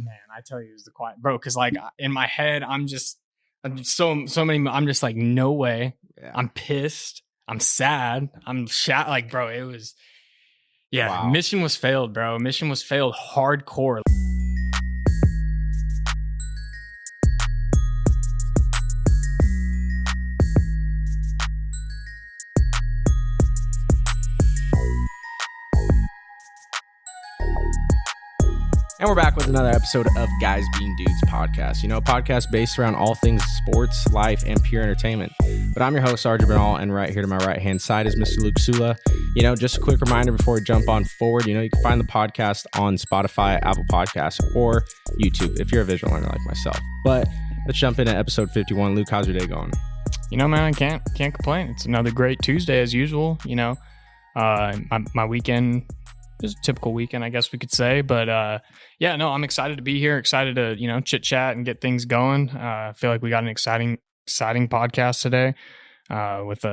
Man, I tell you, it was the quiet, bro. Because like in my head, I'm just like, no way. Yeah. I'm pissed. I'm sad. I'm like, bro, it was, yeah. Wow. Mission was failed, bro. Mission was failed hardcore. And we're back with another episode of Guys Being Doods Podcast. You know, a podcast based around all things sports, life, and pure entertainment. But I'm your host, Bernal, and right here to my right-hand side is Mr. Luke Sula. You know, just a quick reminder before we jump on forward, you know, you can find the podcast on Spotify, Apple Podcasts, or YouTube if you're a visual learner like myself. But let's jump into episode 51. Luke, how's your day going? You know, man, I can't complain. It's another great Tuesday as usual. You know, my weekend is a typical weekend, I guess we could say. But yeah, no, I'm excited to be here. Excited to, you know, chit chat and get things going. I feel like we got an exciting podcast today with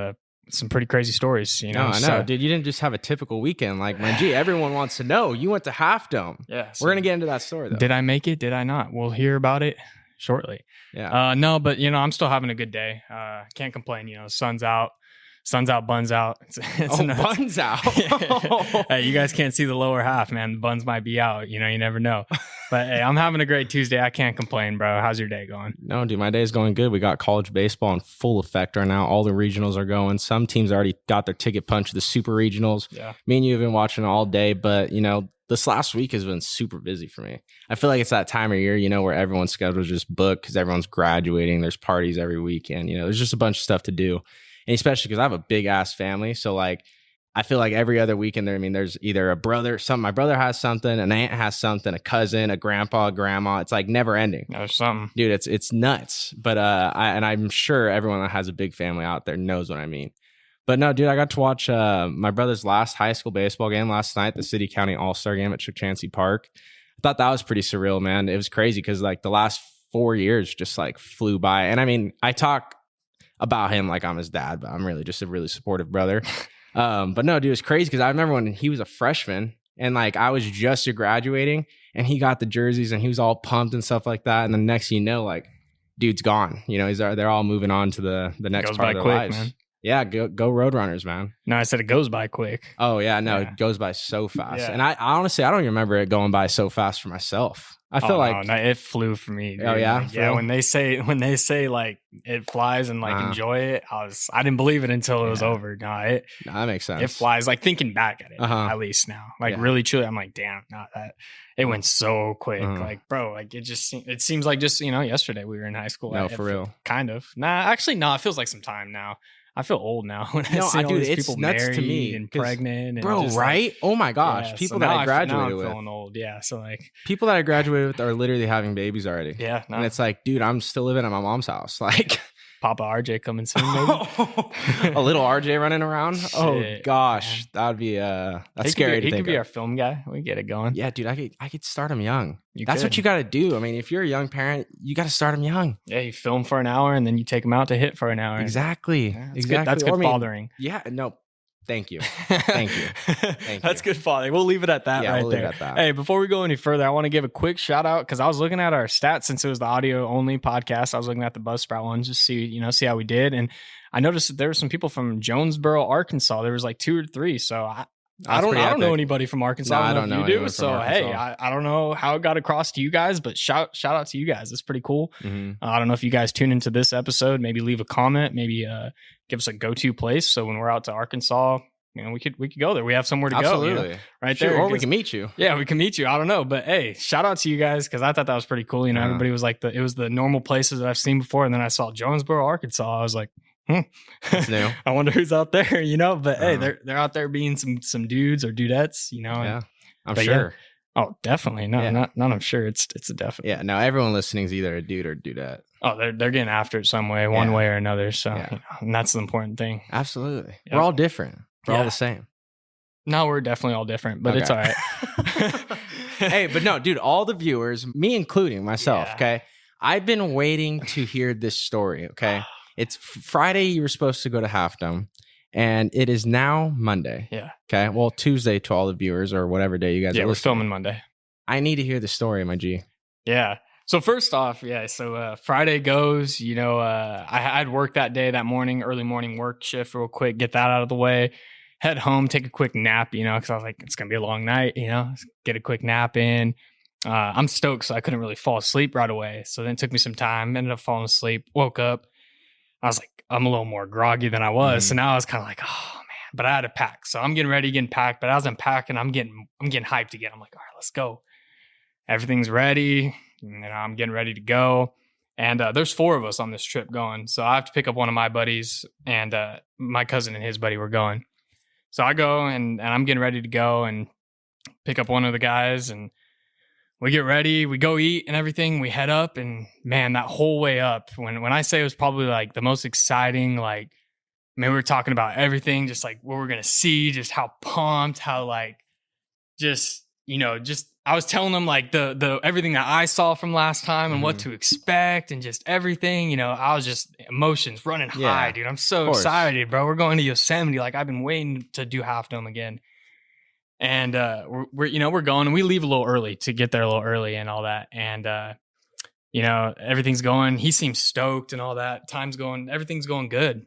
some pretty crazy stories. You know, no, I know, dude. You didn't just have a typical weekend. Like, my G, everyone wants to know. You went to Half Dome. Yeah, we're gonna get into that story though. Did I make it? Did I not? We'll hear about it shortly. Yeah. No, but you know, I'm still having a good day. Can't complain. You know, sun's out, buns out. Buns out. Hey, you guys can't see the lower half, man. The buns might be out. You know, you never know. But hey, I'm having a great Tuesday. I can't complain, bro. How's your day going? No, dude, my day's going good. We got college baseball in full effect right now. All the regionals are going. Some teams already got their ticket punched to the super regionals. Yeah. Me and you have been watching all day, but you know, this last week has been super busy for me. I feel like it's that time of year, you know, where everyone's schedule is just booked because everyone's graduating. There's parties every weekend. You know, there's just a bunch of stuff to do. And especially because I have a big ass family. So like, I feel like every other weekend there, I mean, there's either a brother, my brother has something, an aunt has something, a cousin, a grandpa, a grandma. It's like never ending. There's something. Dude, it's nuts. But I'm sure everyone that has a big family out there knows what I mean. But no, dude, I got to watch my brother's last high school baseball game last night, the City County All-Star game at Chancey Park. I thought that was pretty surreal, man. It was crazy because like the last 4 years just like flew by. And I mean, I talk about him like I'm his dad, but I'm really just a really supportive brother. But no, dude, it's crazy because I remember when he was a freshman and like I was just graduating and he got the jerseys and he was all pumped and stuff like that. And then next thing you know, like dude's gone. You know, they're all moving on to the next part of their lives. Man. Yeah, go Roadrunners, man. No, I said it goes by quick. Oh yeah, no, It goes by so fast. Yeah. And I honestly, I don't even remember it going by so fast for myself. I feel no, it flew for me. Dude. Oh yeah, like, yeah. When they say like it flies and like enjoy it, I didn't believe it until it was over. No, that makes sense. It flies. Like thinking back at it, at least now, like really truly, I'm like, damn, not that. It went so quick, like bro, like it seems like just yesterday we were in high school. No, for real, kind of. Nah, actually, no, it feels like some time now. I feel old now when I see all these people married to me and pregnant. And bro, just right? Like, oh my gosh. People that I graduated with. I'm feeling old. Yeah. So like people that I graduated with are literally having babies already. Yeah. No. And it's like, dude, I'm still living at my mom's house. Like Papa RJ coming soon, baby. A little RJ running around. Shit, oh gosh. Man. That would be that's scary to think He could be of. Our film guy. We get it going. Yeah, dude, I could start him young. That's what you got to do. I mean, if you're a young parent, you got to start him young. Yeah, you film for an hour and then you take him out to hit for an hour. Exactly. Yeah, exactly. That's good fathering. Yeah, no. Thank you. Thank you. That's good fathering. We'll leave it at that right there. Hey, before we go any further, I want to give a quick shout out because I was looking at our stats since it was the audio only podcast. I was looking at the Buzzsprout one just see how we did. And I noticed that there were some people from Jonesboro, Arkansas. There was like 2 or 3. So I don't know anybody from Arkansas. No, I don't know you do. So hey, I don't know how it got across to you guys, but shout out to you guys. It's pretty cool. Mm-hmm. I don't know if you guys tune into this episode. Maybe leave a comment. Maybe give us a go-to place. So when we're out to Arkansas, you know, we could go there. We have somewhere to go. Absolutely. Right there. Or we can meet you. Yeah, we can meet you. I don't know. But hey, shout out to you guys because I thought that was pretty cool. You know, everybody was like it was the normal places that I've seen before. And then I saw Jonesboro, Arkansas. I was like, That's new. I wonder who's out there, you know. But hey, they're out there being some dudes or dudettes, you know. Yeah, I'm sure. Yeah. Oh, definitely. No, not I'm sure. It's a definite. Yeah, no, everyone listening is either a dude or dudette. Oh, they're getting after it some way, one way or another. So you know, and that's the important thing. Absolutely. Yep. We're all different. We're all the same. No, we're definitely all different, but it's all right. Hey, but no, dude, all the viewers, me including myself, okay? I've been waiting to hear this story, okay? It's Friday, you were supposed to go to Half Dome, and it is now Monday. Yeah. Okay, well, Tuesday to all the viewers or whatever day you guys are listening. We're filming Monday. I need to hear the story, my G. Yeah. So first off, Friday goes, I'd work that day, that morning, early morning work shift real quick, get that out of the way, head home, take a quick nap, because I was like, it's going to be a long night, get a quick nap in. I'm stoked, so I couldn't really fall asleep right away. So then it took me some time, ended up falling asleep, woke up. I was like, I'm a little more groggy than I was. So now I was kind of like, oh man, but I had to pack. So I'm getting packed, but as I'm packing, I'm getting hyped again. I'm like, all right, let's go. Everything's ready. I'm getting ready to go. And there's 4 of us on this trip going. So I have to pick up one of my buddies, and my cousin and his buddy were going. So I go and I'm getting ready to go and pick up one of the guys, and we get ready, we go eat and everything. We head up, and man, that whole way up, when I say it was probably like the most exciting, like, man, we were talking about everything, just like what we're going to see, just how pumped, how like, just I was telling them like the everything that I saw from last time and what to expect and just everything, I was just emotions running high, dude. I'm so excited, bro. We're going to Yosemite. Like, I've been waiting to do Half Dome again. And we're going, and we leave a little early to get there a little early and all that. And everything's going. He seems stoked and all that. Time's going, everything's going good.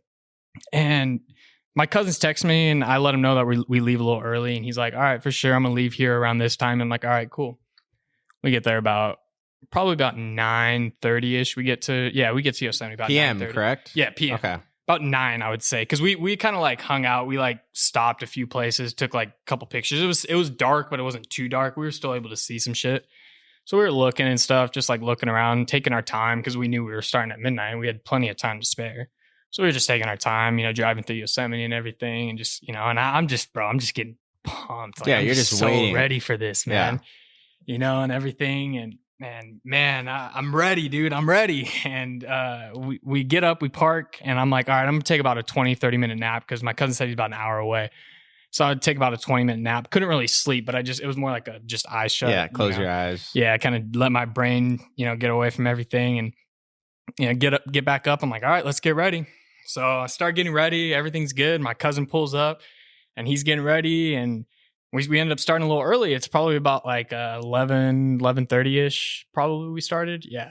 And my cousins text me, and I let him know that we leave a little early. And he's like, all right, for sure, I'm gonna leave here around this time. I'm like, all right, cool. We get there probably about 9:30ish. We get to Yosemite about PM, 9:30. correct? Yeah, PM. Okay. About 9, I would say, because we kind of like hung out. We like stopped a few places, took like a couple pictures. It was dark, but it wasn't too dark. We were still able to see some shit. So we were looking and stuff, just like looking around, taking our time, because we knew we were starting at midnight. And we had plenty of time to spare. So we were just taking our time, driving through Yosemite and everything, and just, and I'm just getting pumped. Like, yeah, I'm you're just so waiting. ready for this, man. Yeah. And everything, and man, I'm ready, dude. I'm ready. And we get up, we park, and I'm like, all right, I'm gonna take about a 20-30 minute nap, because my cousin said he's about an hour away. So I'd take about a 20-minute nap. Couldn't really sleep, but it was more like a just eyes shut. Yeah, close your eyes. Yeah, kind of let my brain, get away from everything, and get back up. I'm like, all right, let's get ready. So I start getting ready. Everything's good. My cousin pulls up, and he's getting ready, and we ended up starting a little early. It's probably about like 11:30ish. Probably we started. Yeah.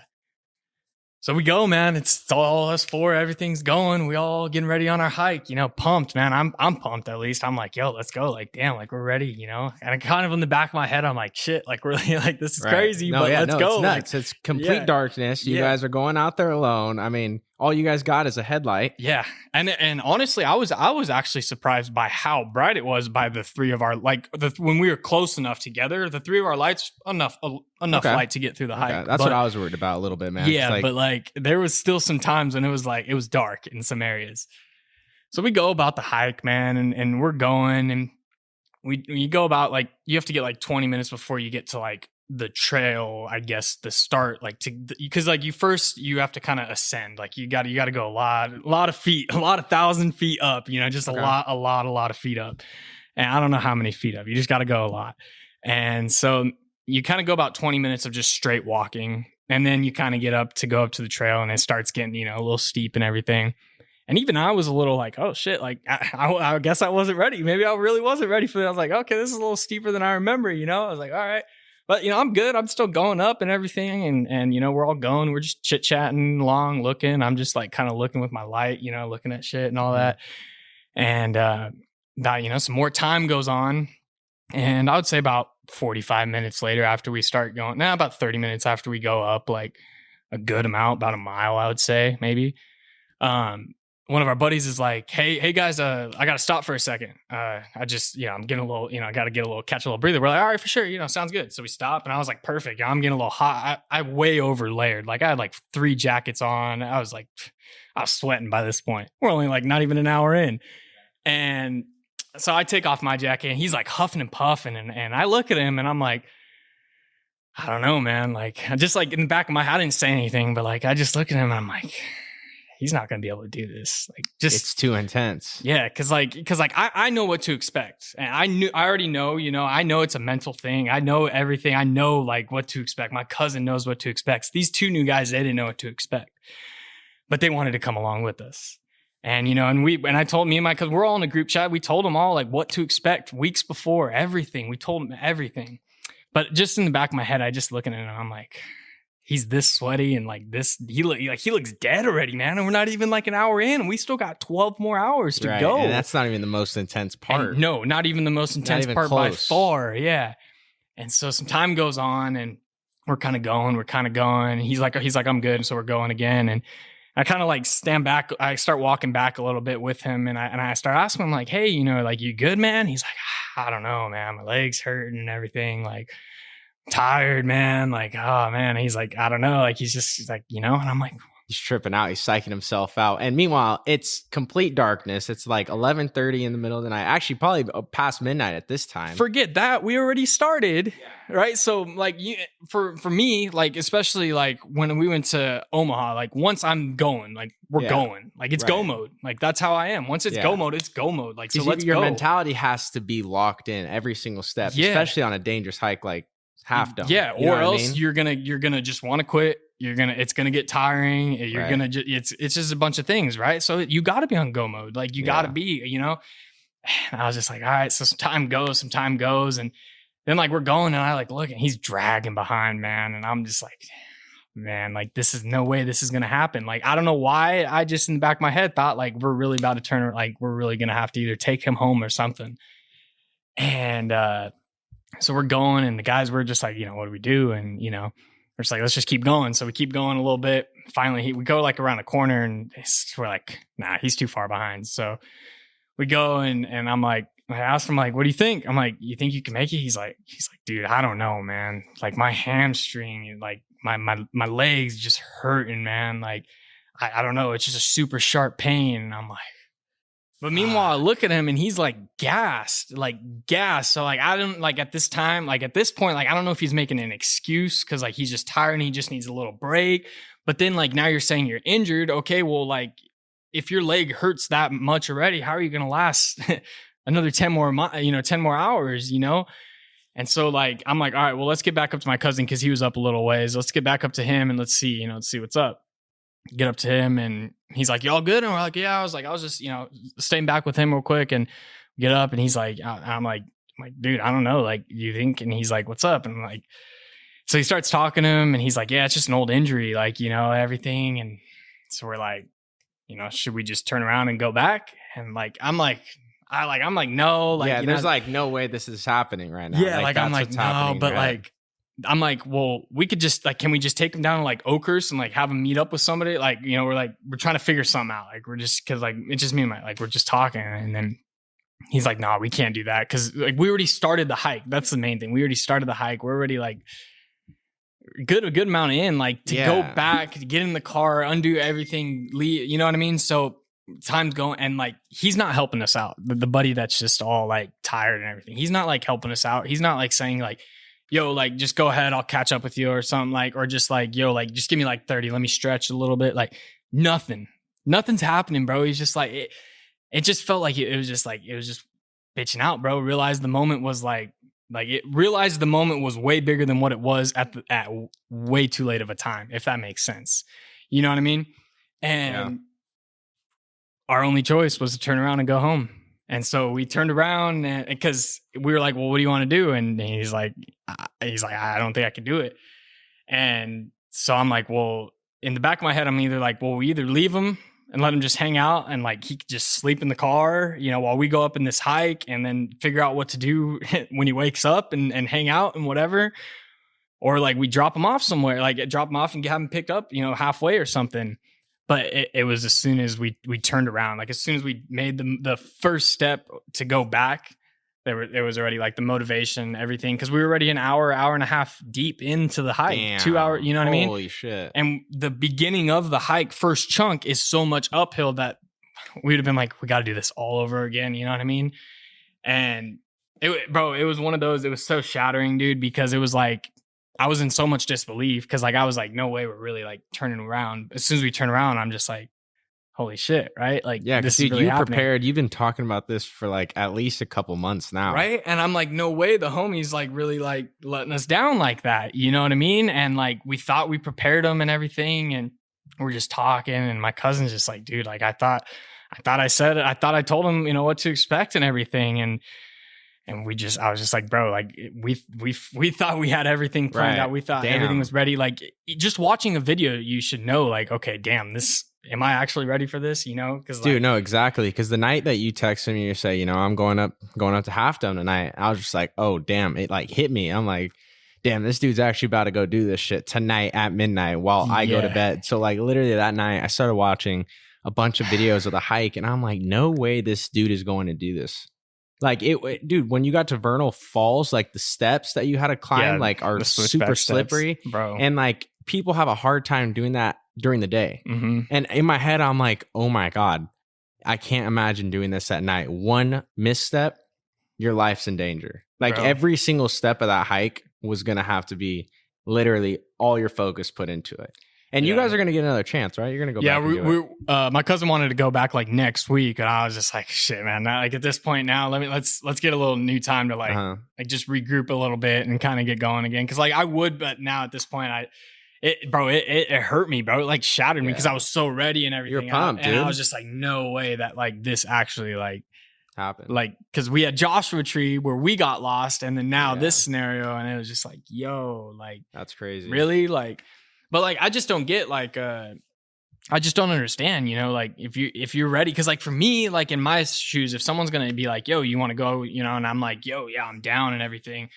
So we go, man. It's all us 4. Everything's going. We all getting ready on our hike. Pumped, man. I'm pumped, at least. I'm like, yo, let's go. Like, damn, like we're ready. And kind of in the back of my head, I'm like, shit, like really, like this is crazy. But let's go. It's nuts. It's complete darkness. You guys are going out there alone. I mean, all you guys got is a headlight. Yeah. And honestly, I was actually surprised by how bright it was by the 3 of our, when we were close enough together, the 3 of our lights, enough light to get through the hike. That's what I was worried about a little bit, man. Yeah, but like there was still some times when it was dark in some areas. So we go about the hike, man, and we're going, and we go about, like, you have to get like 20 minutes before you get to like the trail, I guess, the start, like, because like you have to kind of ascend, like you got to go a lot of feet, a lot of 1,000 feet up, just a lot of feet up. And I don't know how many feet up. You just got to go a lot. And so you kind of go about 20 minutes of just straight walking, and then you kind of go up to the trail, and it starts getting, a little steep and everything. And even I was a little like, oh shit, like I guess I wasn't ready. Maybe I really wasn't ready for that. I was like, okay, this is a little steeper than I remember, I was like, all right. But, I'm good. I'm still going up and everything. And we're all going. We're just chit-chatting along, looking. I'm just like kind of looking with my light, looking at shit and all that. And, some more time goes on. And I would say about 45 minutes later, after we start going, about 30 minutes after we go up, like a good amount, about a mile, I would say, maybe. One of our buddies is like, hey guys, I got to stop for a second. I just, I'm getting a little, I got to catch a little breather. We're like, all right, for sure. Sounds good. So we stop, and I was like, perfect. I'm getting a little hot. I way over layered. Like, I had like 3 jackets on. I was sweating by this point. We're only like not even an hour in. And so I take off my jacket, and he's like huffing and puffing. And I look at him, and I'm like, I don't know, man. Like, just like in the back of my head, I didn't say anything, but like, I just look at him, and I'm like, he's not going to be able to do this. Like, just, it's too intense. Yeah. Cause I know what to expect, and I already know, I know it's a mental thing. I know everything. I know like what to expect. My cousin knows what to expect. These 2 new guys, they didn't know what to expect, but they wanted to come along with us. And, and I told me and my cousin, we're all in a group chat. We told them all like what to expect weeks before, everything. We told them everything. But just in the back of my head, I just looking at it, I'm like, he's this sweaty and like this, he looks dead already, man. And we're not even like an hour in, and we still got 12 more hours to go. And that's not even the most intense part. And no, not even the most intense part close. by far. Yeah. And so some time goes on, and we're kind of going. He's like, I'm good. And so we're going again. And I kind of like stand back. I start walking back a little bit with him, and I start asking him like, hey, you know, like, you good, man? He's like, I don't know, man. My legs hurting and everything. Like, tired, man. Like, oh man. He's like, I don't know. Like, he's like, you know. And I'm like, he's tripping out. He's psyching himself out. And meanwhile, it's complete darkness. It's like 11:30 in the middle of the night. Actually, probably past midnight at this time. Forget that. We already started, right? So, like, for me, like, especially like when we went to Omaha, like, once I'm going, like, we're going. Like, it's go mode. Like, that's how I am. Once it's go mode, it's go mode. Like, so let's go. Your mentality has to be locked in every single step, especially on a dangerous hike like Half Dome. Yeah, or else you're gonna just want to quit. It's gonna get tiring. You're gonna it's just a bunch of things, right? So you got to be on go mode. Like, you got to be, you know. And I was just like, all right. So some time goes, and then like we're going, and I like look, and he's dragging behind, man, and I'm just like, man, like, this is no way this is gonna happen. Like, I don't know why. I just in the back of my head thought like we're really about to turn. Like, we're really gonna have to either take him home or something. And so we're going, and the guys were just like, you know, what do we do? And, you know, we're just like, let's just keep going. So we keep going a little bit. Finally, we go like around a corner, and we're like, nah, he's too far behind. So we go, and I'm like, I asked him, like, what do you think? I'm like, you think you can make it? He's like, dude, I don't know, man. Like, my hamstring, like my legs just hurting, man. Like, I don't know. It's just a super sharp pain. And I'm like, but meanwhile, I look at him, and he's like gassed. So like, I don't like at this time, like at this point, like, I don't know if he's making an excuse because like he's just tired and he just needs a little break. But then like now you're saying you're injured. Okay, well, like, if your leg hurts that much already, how are you going to last another 10 more hours, you know? And so like, I'm like, all right, well, let's get back up to my cousin because he was up a little ways. Let's get back up to him and let's see what's up. Get up to him, and he's like, y'all good? And we're like, yeah. I was just, you know, staying back with him real quick, and get up, and he's like, I'm like, dude, I don't know. Like, you think? And he's like, what's up? And I'm like, so he starts talking to him, and he's like, yeah, it's just an old injury, like, you know, everything. And so we're like, you know, should we just turn around and go back? And like, I'm like, no, like, yeah, there's like no way this is happening right now. Yeah, like I'm like, no, but like, I'm like, well, we could just like, can we just take him down to like Oakhurst and like have him meet up with somebody? Like, you know, we're trying to figure something out. Like, we're just, cause like, it's just me and we're just talking. And then he's like, nah, we can't do that. Cause like, we already started the hike. That's the main thing. We already started the hike. We're already like a good amount in, like to go back, to get in the car, undo everything, leave, you know what I mean? So time's going, and like, he's not helping us out. The buddy that's just all like tired and everything. He's not like helping us out. He's not like saying like, yo, like, just go ahead, I'll catch up with you or something, like, or just like, yo, like, just give me like 30, let me stretch a little bit. Like, nothing's happening, bro. He's just like, it just felt like it was just bitching out, bro. Realized the moment was realized the moment was way bigger than what it was at way too late of a time, if that makes sense. You know what I mean? And our only choice was to turn around and go home. And so we turned around, because we were like, well, what do you want to do? And he's like, I don't think I can do it. And so I'm like, well, in the back of my head, I'm either like, well, we either leave him and let him just hang out, and like he could just sleep in the car, you know, while we go up in this hike, and then figure out what to do when he wakes up and hang out and whatever. Or like we drop him off somewhere, like drop him off and have him picked up, you know, halfway or something. But it was as soon as we turned around, like as soon as we made the first step to go back, there was already like the motivation, everything. Cause we were already an hour and a half deep into the hike. Damn. 2 hours, you know what I mean? Holy shit. And the beginning of the hike, first chunk, is so much uphill that we'd have been like, we got to do this all over again. You know what I mean? And it was one of those, it was so shattering, dude, because it was like, I was in so much disbelief, because like I was like, no way we're really like turning around. As soon as we turn around, I'm just like, holy shit, right? Like, yeah, because dude, really you prepared. You've been talking about this for like at least a couple months now, right? And I'm like, no way, the homie's like really like letting us down like that. You know what I mean? And like we thought we prepared them and everything, and we're just talking. And my cousin's just like, dude, like I thought I told him, you know, what to expect and everything. And And I was just like, bro, like we thought we had everything planned out. We thought everything was ready. Like just watching a video, you should know like, okay, damn, am I actually ready for this? You know? Cause dude, no, exactly. Cause the night that you texted me, you say, you know, I'm going up to halftime tonight. I was just like, oh damn, it like hit me. I'm like, damn, this dude's actually about to go do this shit tonight at midnight while I go to bed. So like literally that night I started watching a bunch of videos of the hike and I'm like, no way this dude is going to do this. Like dude, when you got to Bernal Falls, like the steps that you had to climb like are super slippery, steps, bro. And like people have a hard time doing that during the day. Mm-hmm. And in my head, I'm like, oh my God, I can't imagine doing this at night. One misstep, your life's in danger. Like every single step of that hike was going to have to be literally all your focus put into it. And you guys are going to get another chance, right? You're going to go back and do it. My cousin wanted to go back like next week, and I was just like, "Shit, man! Like at this point now, let's get a little new time to like just regroup a little bit and kind of get going again." Because like I would, but now at this point, it hurt me, bro. It like shattered me because I was so ready and everything. You're pumped, dude. And I was just like, "No way that like this actually like happened." Like because we had Joshua Tree where we got lost, and then now this scenario, and it was just like, "Yo, like that's crazy." Really, like. But like, I just don't get like, I just don't understand, you know, like if you're ready, cause like for me, like in my shoes, if someone's going to be like, yo, you want to go, you know, and I'm like, yo, yeah, I'm down and everything.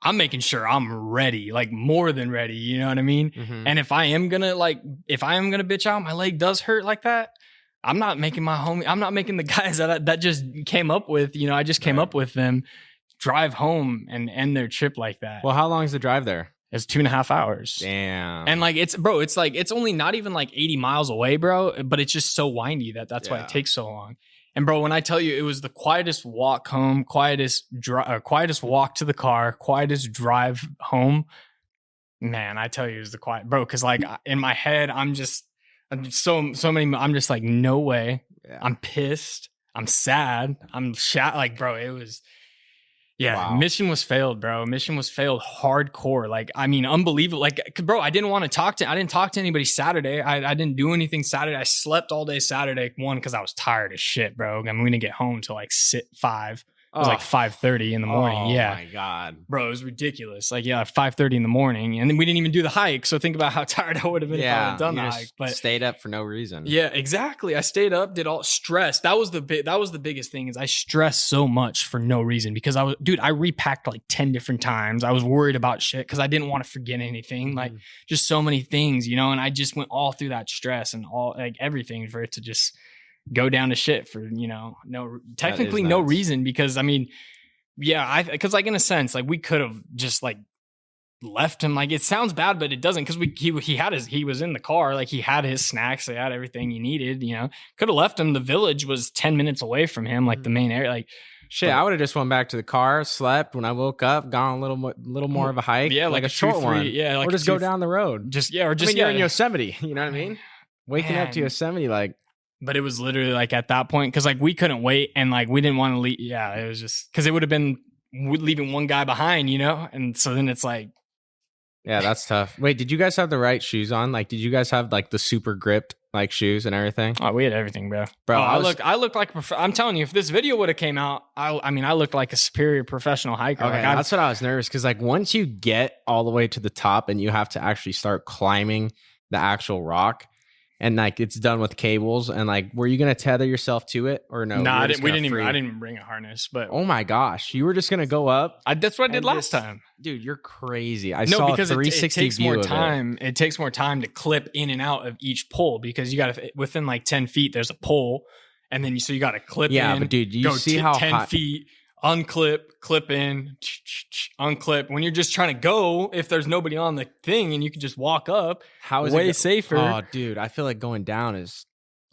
I'm making sure I'm ready, like more than ready. You know what I mean? Mm-hmm. And if I am going to bitch out, my leg does hurt like that. I'm not making the guys that just came up with, you know, I just came up with them drive home and end their trip like that. Well, how long is the drive there? It's 2.5 hours. Damn. And like, it's like, it's only not even like 80 miles away, bro. But it's just so windy that's why it takes so long. And bro, when I tell you, it was the quietest walk home, quietest walk to the car, quietest drive home. Man, I tell you, it was the quiet, bro. Cause like in my head, I'm just like, no way. Yeah. I'm pissed. I'm sad. I'm like, bro, it was. Yeah, wow. Mission was failed, bro. Mission was failed hardcore. Like, I mean, unbelievable. Like, bro, I didn't talk to anybody Saturday. I didn't do anything Saturday. I slept all day Saturday. One, because I was tired as shit, bro. I mean, we didn't get home till like 5. It was like 5:30 in the morning. Oh my God. Bro, it was ridiculous. Like, 5:30 in the morning. And then we didn't even do the hike. So think about how tired I would have been if I had done the hike. But stayed up for no reason. Yeah, exactly. I stayed up, did all stress. That was the biggest thing is I stressed so much for no reason because I repacked like 10 different times. I was worried about shit because I didn't want to forget anything. Like just so many things, you know, and I just went all through that stress and all like everything for it to just go down to shit for, you know, no reason because I mean, because like in a sense, like we could have just like left him. Like it sounds bad, but it doesn't because he was in the car, like he had his snacks, he had everything he needed, you know, could have left him. The village was 10 minutes away from him, like the main area, like shit. I would have just went back to the car, slept when I woke up, gone a little more of a hike, like a short one, like or just go down the road, you're in Yosemite, you know what I mean? Waking up to Yosemite, like. But it was literally like at that point, because like we couldn't wait and like we didn't want to leave. Yeah, it was just because it would have been leaving one guy behind, you know? And so then it's like. Yeah, that's tough. Wait, did you guys have the right shoes on? Like, did you guys have like the super gripped like shoes and everything? Oh, we had everything, bro. I looked like I'm telling you, if this video would have came out, I looked like a superior professional hiker. Okay, like, that's what I was nervous because like once you get all the way to the top and you have to actually start climbing the actual rock. And like it's done with cables, and like, were you gonna tether yourself to it or no? No, I didn't even bring a harness. But oh my gosh, you were just gonna go up. That's what I did last time, dude. You're crazy. I saw because a 360 it takes view more of time. It takes more time to clip in and out of each pole because you got to within like 10 feet. There's a pole, and then you got to clip. Yeah, in, but dude, you see how 10 feet. Unclip, clip in, unclip. When you're just trying to go, if there's nobody on the thing and you can just walk up, how is way it safer. Oh, dude, I feel like going down is.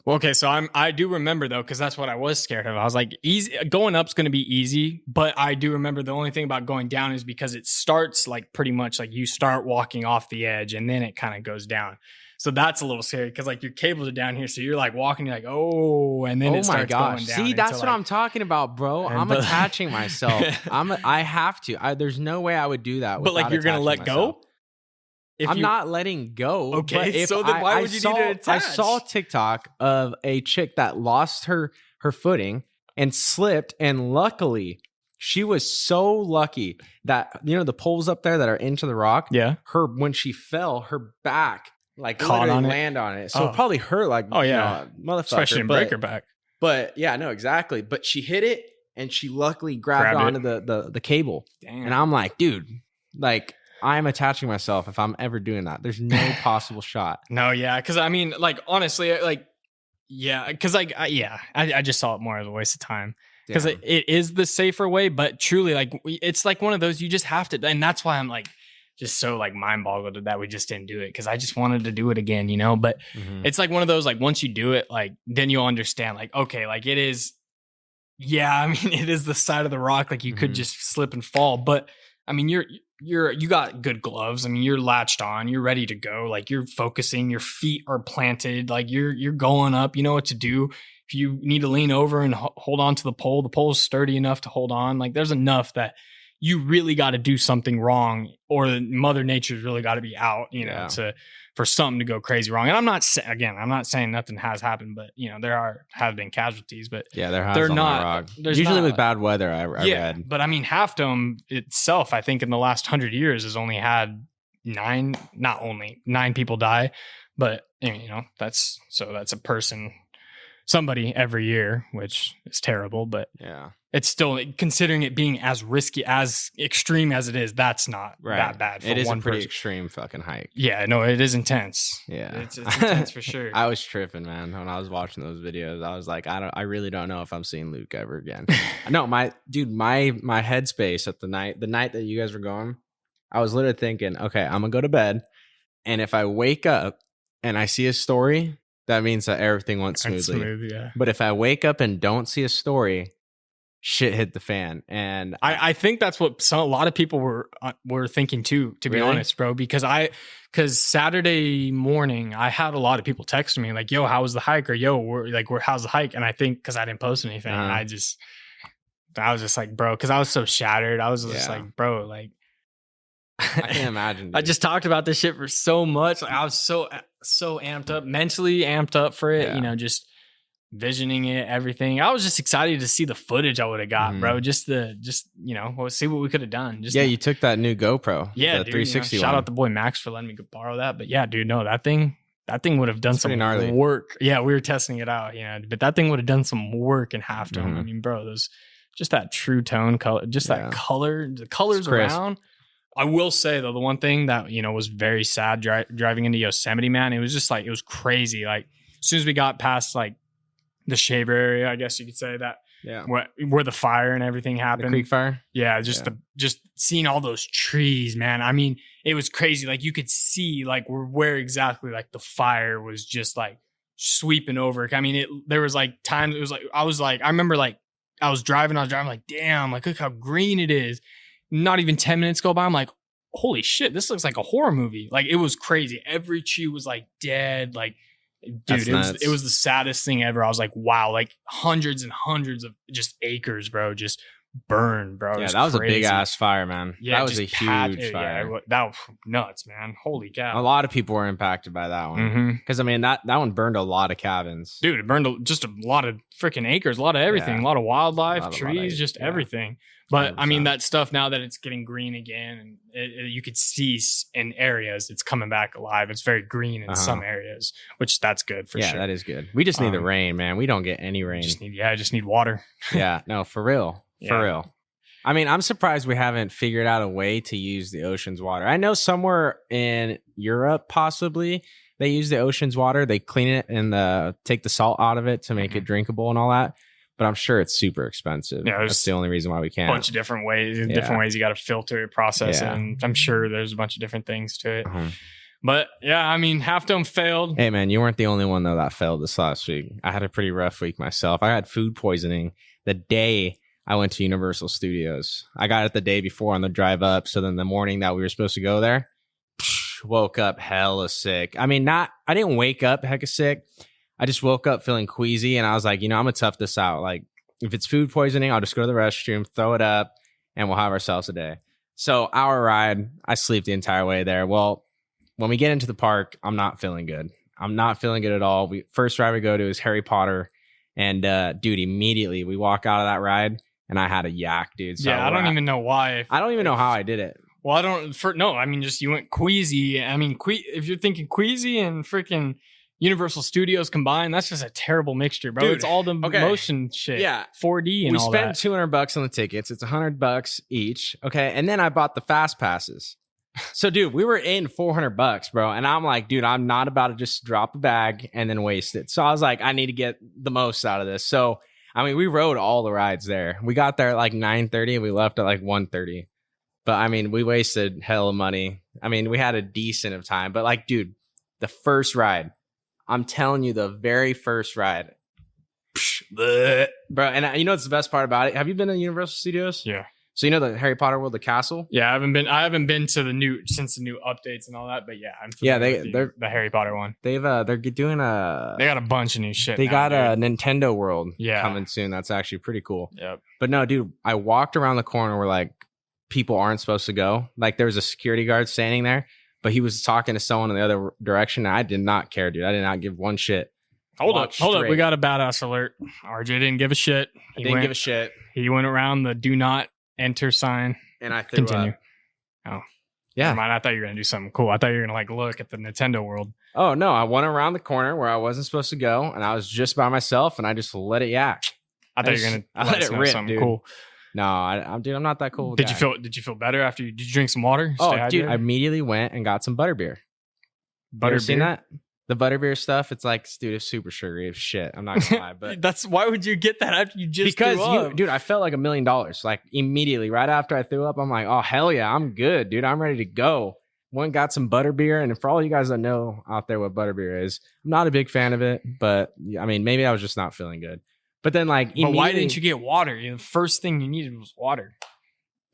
Well, okay, so I do remember though, because that's what I was scared of. I was like, easy going up's going to be easy, but I do remember the only thing about going down is because it starts like pretty much like you start walking off the edge and then it kind of goes down. So that's a little scary because like your cables are down here. So you're like walking, you're like, oh, and then it starts going down. See, that's what I'm talking about, bro. I'm attaching myself. I have to. There's no way I would do that. But like you're going to let go? I'm not letting go. Okay, so then why would you need to attach? I saw a TikTok of a chick that lost her footing and slipped. And luckily She was so lucky that, the poles up there that are into the rock. Yeah. When she fell, her back caught on it. land on it. So it probably hurt motherfucker. Especially in breaker back. But yeah, no, exactly. But she hit it and she luckily grabbed onto the cable. Damn. And I'm like, dude, I'm attaching myself if I'm ever doing that. There's no possible shot. No, yeah. Because I mean, honestly, yeah. Because I just saw it more as a waste of time. Because it is the safer way, but truly, it's one of those you just have to, and that's why I'm just so mind boggled that we just didn't do it, because I just wanted to do it again, But it's one of those once you do it, then you'll understand, okay, it is. Yeah, I mean, it is the side of the rock, you could just slip and fall, but I mean, you got good gloves. I mean, you're latched on, you're ready to go. You're focusing, your feet are planted, you're going up. You know what to do. If you need to lean over and hold on to the pole is sturdy enough to hold on. There's enough that you really got to do something wrong, or Mother Nature's really got to be out, for something to go crazy wrong. And I'm not saying nothing has happened, but have been casualties, but they're not. Usually with bad weather, I read. But I mean, Half Dome itself, I think in the last 100 years has only had 9 people die, but that's a person. Somebody every year, which is terrible, but it's still, considering it being as risky, as extreme as it is, that's not that bad. It is a pretty extreme fucking hike. Yeah, no, it is intense. Yeah, it's intense for sure. I was tripping, man, when I was watching those videos. I was like, I really don't know if I'm seeing Luke ever again. No, my headspace at the night that you guys were going, I was literally thinking, okay, I'm gonna go to bed, and if I wake up and I see a story, that means that everything went smoothly. But if I wake up and don't see a story, shit hit the fan. And I think that's what a lot of people were thinking too, to be honest, bro. Because Saturday morning, I had a lot of people texting me yo, how was the hike? Or yo, how's the hike? And I think because I didn't post anything, I was just bro, because I was so shattered. I was just bro, I can't imagine. Dude. I just talked about this shit for so much. I was so amped up, mentally amped up for it. Just visioning it, everything. I was just excited to see the footage I would have got, bro. Just see what we could have done. You took that new GoPro. Yeah, the 360. Shout out the boy Max for letting me borrow that. But yeah, dude, no, that thing would have done some work. Yeah, we were testing it out. But that thing would have done some work in Half Dome. I mean, bro, those just that true tone color, just that color, the colors around. I will say though, the one thing that was very sad driving into Yosemite, man, it was just it was crazy. As soon as we got past the shaver area, I guess you could say that, where the fire and everything happened, the creek fire. Yeah, just seeing all those trees, man. I mean, it was crazy. You could see where exactly the fire was just sweeping over. I mean, there was times it was I remember I was driving damn, look how green it is. Not even 10 minutes go by, I'm like, holy shit, this looks like a horror movie. It was crazy. Every tree was dead. Dude, it was the saddest thing ever. I was like, wow, hundreds and hundreds of just acres, bro, just burned, bro. Yeah, that was crazy. A big ass fire, man. Yeah, that was a huge fire. Yeah, that was nuts, man. Holy cow. A lot of people were impacted by that one. Because I mean, that one burned a lot of cabins. Dude, it burned just a lot of freaking acres, a lot of everything, a lot of wildlife, trees, just everything. But 100%. I mean, that stuff, now that it's getting green again, and you could see in areas it's coming back alive. It's very green in some areas, which that's good for sure. Yeah, that is good. We just need the rain, man. We don't get any rain. I just need water. Yeah, no, for real. For real. I mean, I'm surprised we haven't figured out a way to use the ocean's water. I know somewhere in Europe, possibly, they use the ocean's water. They clean it and take the salt out of it to make it drinkable and all that. But I'm sure it's super expensive. Yeah, that's the only reason why we can't. A bunch of different ways. Different ways you got to filter it, process it. And I'm sure there's a bunch of different things to it. But yeah, I mean, Half Dome failed. Hey, man, you weren't the only one, though, that failed this last week. I had a pretty rough week myself. I had food poisoning the day I went to Universal Studios. I got it the day before on the drive up. So then the morning that we were supposed to go there, woke up hella sick. I mean, I didn't wake up hecka sick. I just woke up feeling queasy, and I was like, I'm going to tough this out. If it's food poisoning, I'll just go to the restroom, throw it up, and we'll have ourselves a day. So our ride, I sleep the entire way there. Well, when we get into the park, I'm not feeling good. I'm not feeling good at all. First ride we go to is Harry Potter. And dude, immediately we walk out of that ride, and I had a yak, dude. So I don't even know why. I don't even know how I did it. Well, I mean, just you went queasy. I mean, if you're thinking queasy and freaking Universal Studios combined, that's just a terrible mixture, bro. Dude, it's all the motion shit. Yeah. 4D and all that. We spent $200 on the tickets. It's $100 each. Okay. And then I bought the fast passes. So, dude, we were in $400, bro. And I'm like, dude, I'm not about to just drop a bag and then waste it. So I was like, I need to get the most out of this. So, I mean, we rode all the rides there. We got there at like 9:30 and we left at like 1:30. But I mean, we wasted hell of money. I mean, we had a decent of time. But like, dude, the first ride, I'm telling you, the very first ride, bro. And you know what's the best part about it? Have you been to Universal Studios? Yeah. So you know the Harry Potter World, the castle? Yeah, I haven't been to the new updates and all that, but yeah, I'm familiar with the Harry Potter one. They're doing they got a bunch of new shit. They got a Nintendo World coming soon. That's actually pretty cool. Yep. But no, dude, I walked around the corner where like people aren't supposed to go. Like there was a security guard standing there, but he was talking to someone in the other direction. And I did not care, dude. I did not give one shit. Hold up. We got a badass alert. RJ didn't give a shit. He didn't give a shit. He went around the do not enter sign. And I threw Continue. up. Oh. Yeah. Mind, I thought you were going to do something cool. I thought you were going to like look at the Nintendo World. Oh, no. I went around the corner where I wasn't supposed to go. And I was just by myself and I just let it yak. I thought you were going to let it rip, something dude. Cool. No, I'm not that cool. Did you feel better after did you drink some water? Dude, I immediately went and got some butterbeer. Butter seen that? The butterbeer stuff, it's like, dude, it's super sugary as shit. I'm not gonna lie, but why would you get that after you just threw up? Dude, I felt like $1 million. Like immediately, right after I threw up, I'm like, oh hell yeah, I'm good, dude. I'm ready to go. One got some butterbeer, and for all you guys that know out there what butterbeer is, I'm not a big fan of it, but I mean, maybe I was just not feeling good. But then, like, but why didn't you get water? The first thing you needed was water.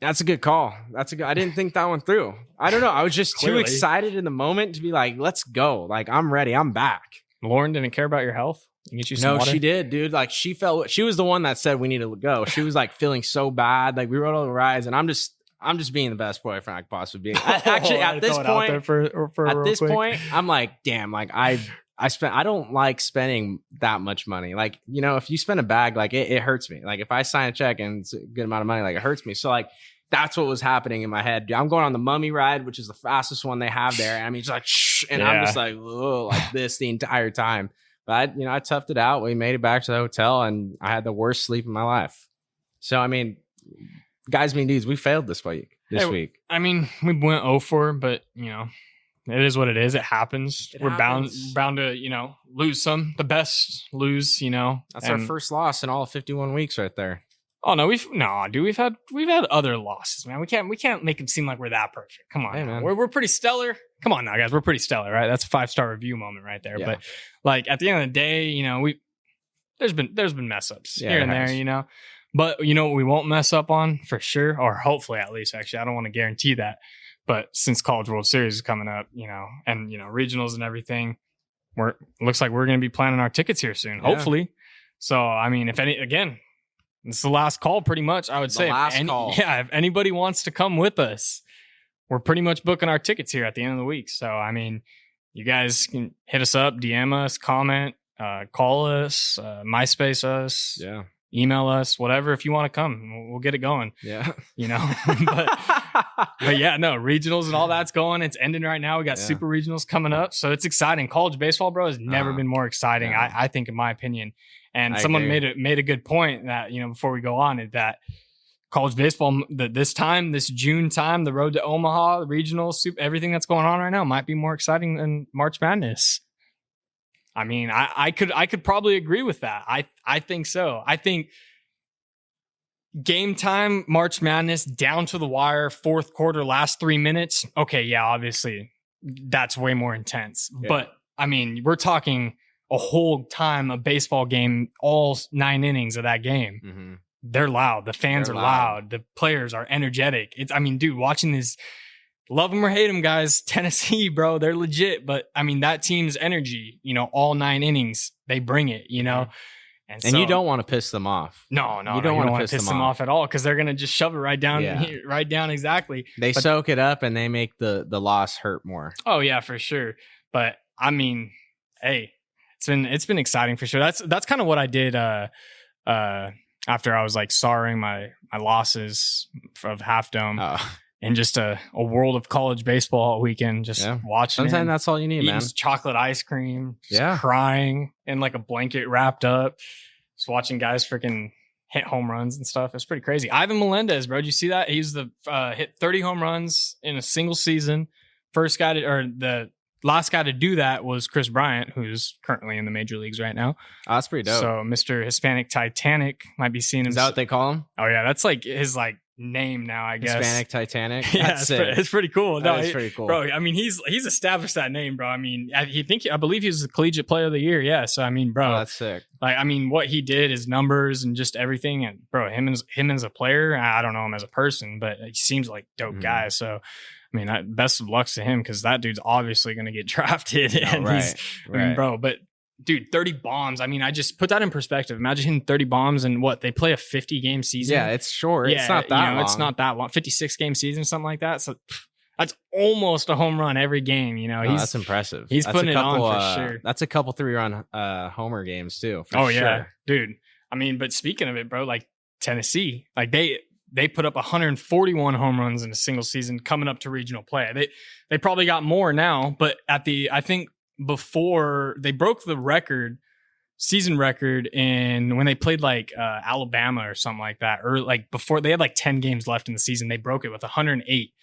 That's a good call. I didn't think that one through. I don't know. I was just too excited in the moment to be like, let's go. Like, I'm ready. I'm back. Lauren didn't care about your health and get you some water? She did, dude. Like, she was the one that said we need to go. She was like feeling so bad. Like, we rode all the rides, and I'm just being the best boyfriend I could possibly be. Actually, at this point, I'm like, damn, like I don't like spending that much money. Like, you know, if you spend a bag, like it hurts me. Like if I sign a check and it's a good amount of money, like it hurts me. So like, that's what was happening in my head. I'm going on the Mummy ride, which is the fastest one they have there. And I mean, it's like, shh, and I'm just like, whoa, like this the entire time. But I toughed it out. We made it back to the hotel and I had the worst sleep in my life. So, I mean, Guys Being Doods, we failed this week. I mean, we went 0-4, but you know, it is what it is. It happens. We're bound to, you know, lose some. The best lose, you know. That's our first loss in all 51 weeks right there. Oh no, we've had other losses, man. We can't make it seem like we're that perfect. Come on, hey, man. We're pretty stellar. Come on now, guys. We're pretty stellar, right? That's a 5-star review moment right there. Yeah. But like at the end of the day, you know, there's been mess ups here and there, you know. But you know what we won't mess up on for sure, or hopefully at least. Actually, I don't want to guarantee that. But since College World Series is coming up, you know, and you know regionals and everything, looks like we're going to be planning our tickets here soon. Yeah. Hopefully. So I mean, it's the last call, pretty much. I would say, if anybody wants to come with us, we're pretty much booking our tickets here at the end of the week. So I mean, you guys can hit us up, DM us, comment, call us, MySpace us, email us, whatever. If you want to come, we'll get it going. Yeah, you know. but yeah, no, regionals and all that's going. It's ending right now. We got super regionals coming up, so it's exciting. College baseball, bro, has never been more exciting. I think, in my opinion. And someone made a good point that, you know, before we go on, is that college baseball, this June time, the road to Omaha, the regionals, everything that's going on right now might be more exciting than March Madness. I mean, I could probably agree with that. I think so. I think game time, March Madness, down to the wire, fourth quarter, last 3 minutes. Okay, yeah, obviously that's way more intense. Yeah. But I mean, we're talking a whole time, a baseball game, all 9 innings of that game. Mm-hmm. They're loud. The fans are loud. The players are energetic. Dude, watching this, love them or hate them, guys. Tennessee, bro, they're legit. But I mean, that team's energy, you know, all 9 innings, they bring it, you know. And you don't want to piss them off. No, you don't want to piss them off at all, because they're gonna just shove it right down, right down exactly. They soak it up and they make the loss hurt more. Oh yeah, for sure. But I mean, hey. It's been exciting for sure. That's kind of what I did after I was like sorring my losses of Half Dome. And just a world of college baseball all weekend, just watching. Sometimes that's all you need, man. Chocolate ice cream, just crying in like a blanket wrapped up, just watching guys freaking hit home runs and stuff. It's pretty crazy. Ivan Melendez, bro, did you see that? He's the hit 30 home runs in a single season. The last guy to do that was Chris Bryant, who's currently in the major leagues right now. Oh, that's pretty dope. So Mr. Hispanic Titanic might be seeing him. Is that what they call him? Oh yeah, that's like his like name now, I guess. Hispanic Titanic. Yeah, it's pretty cool. That's pretty cool, bro. I mean, he's established that name, bro. I mean, I believe he was the collegiate player of the year. Yeah, so I mean, bro, that's sick. Like, I mean, what he did, his numbers and just everything, and bro, him as a player. I don't know him as a person, but he seems like a dope guy. So, I mean, best of luck to him because that dude's obviously going to get drafted. And I mean, bro, but. Dude, 30 bombs. I mean, I just put that in perspective. Imagine hitting 30 bombs and they play a 50-game season. Yeah, it's short. Yeah, it's not that long. It's not that long. 56-game season, something like that. So that's almost a home run every game. That's impressive. He's putting it on for sure. That's a couple 3-run homer games too. Yeah, dude. I mean, but speaking of it, bro, like Tennessee, like they put up 141 home runs in a single season coming up to regional play. They probably got more now, but I think before they broke the season record when they played like Alabama or something like that, or like before they had like 10 games left in the season, they broke it with 108.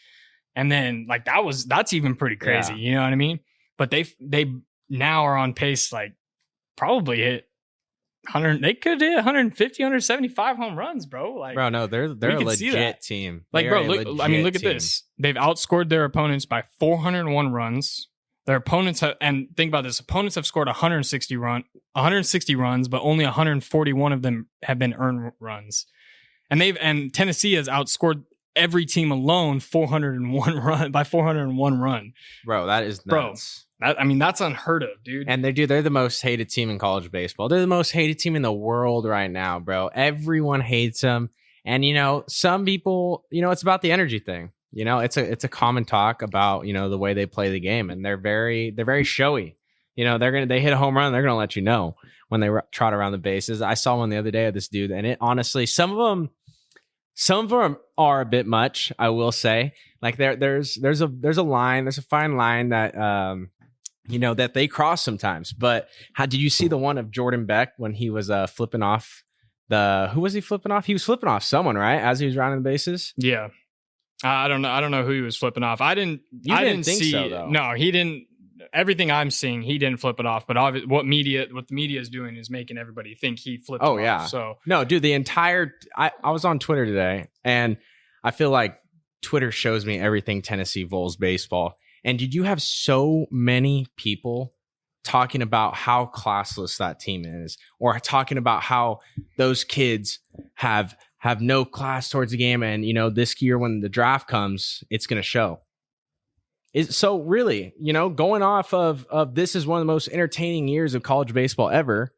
And then like that's even pretty crazy. You know what I mean? But they now are on pace, like probably hit 100. They could hit 150, 175 home runs, bro. Like, bro, no, they're a legit team. Like, bro, look at this. They've outscored their opponents by 401 runs. Their opponents think about this. Opponents have scored 160 runs, but only 141 of them have been earned runs. And Tennessee has outscored every team alone 401 run. Bro, that is nuts. Bro, that's unheard of, dude. And they're the most hated team in college baseball. They're the most hated team in the world right now, bro. Everyone hates them. And some people, it's about the energy thing. It's a common talk about, the way they play the game, and they're very very showy. They hit a home run, they're going to let you know when they trot around the bases. I saw one the other day of this dude, and it honestly, some of them are a bit much, I will say. Like there's a line, there's a fine line that that they cross sometimes. But how did you see the one of Jordan Beck when he was flipping off who was he flipping off? He was flipping off someone, right? As he was rounding the bases? Yeah. I don't know who he was flipping off. I didn't think see so, though. No, he didn't. Everything I'm seeing, he didn't flip it off. But what the media is doing is making everybody think he flipped it off. Oh yeah. So no, dude, I was on Twitter today, and I feel like Twitter shows me everything Tennessee Vols baseball. And did you have so many people talking about how classless that team is, or talking about how those kids have no class towards the game, and this year when the draft comes, it's going to show. So really, going off of this is one of the most entertaining years of college baseball ever.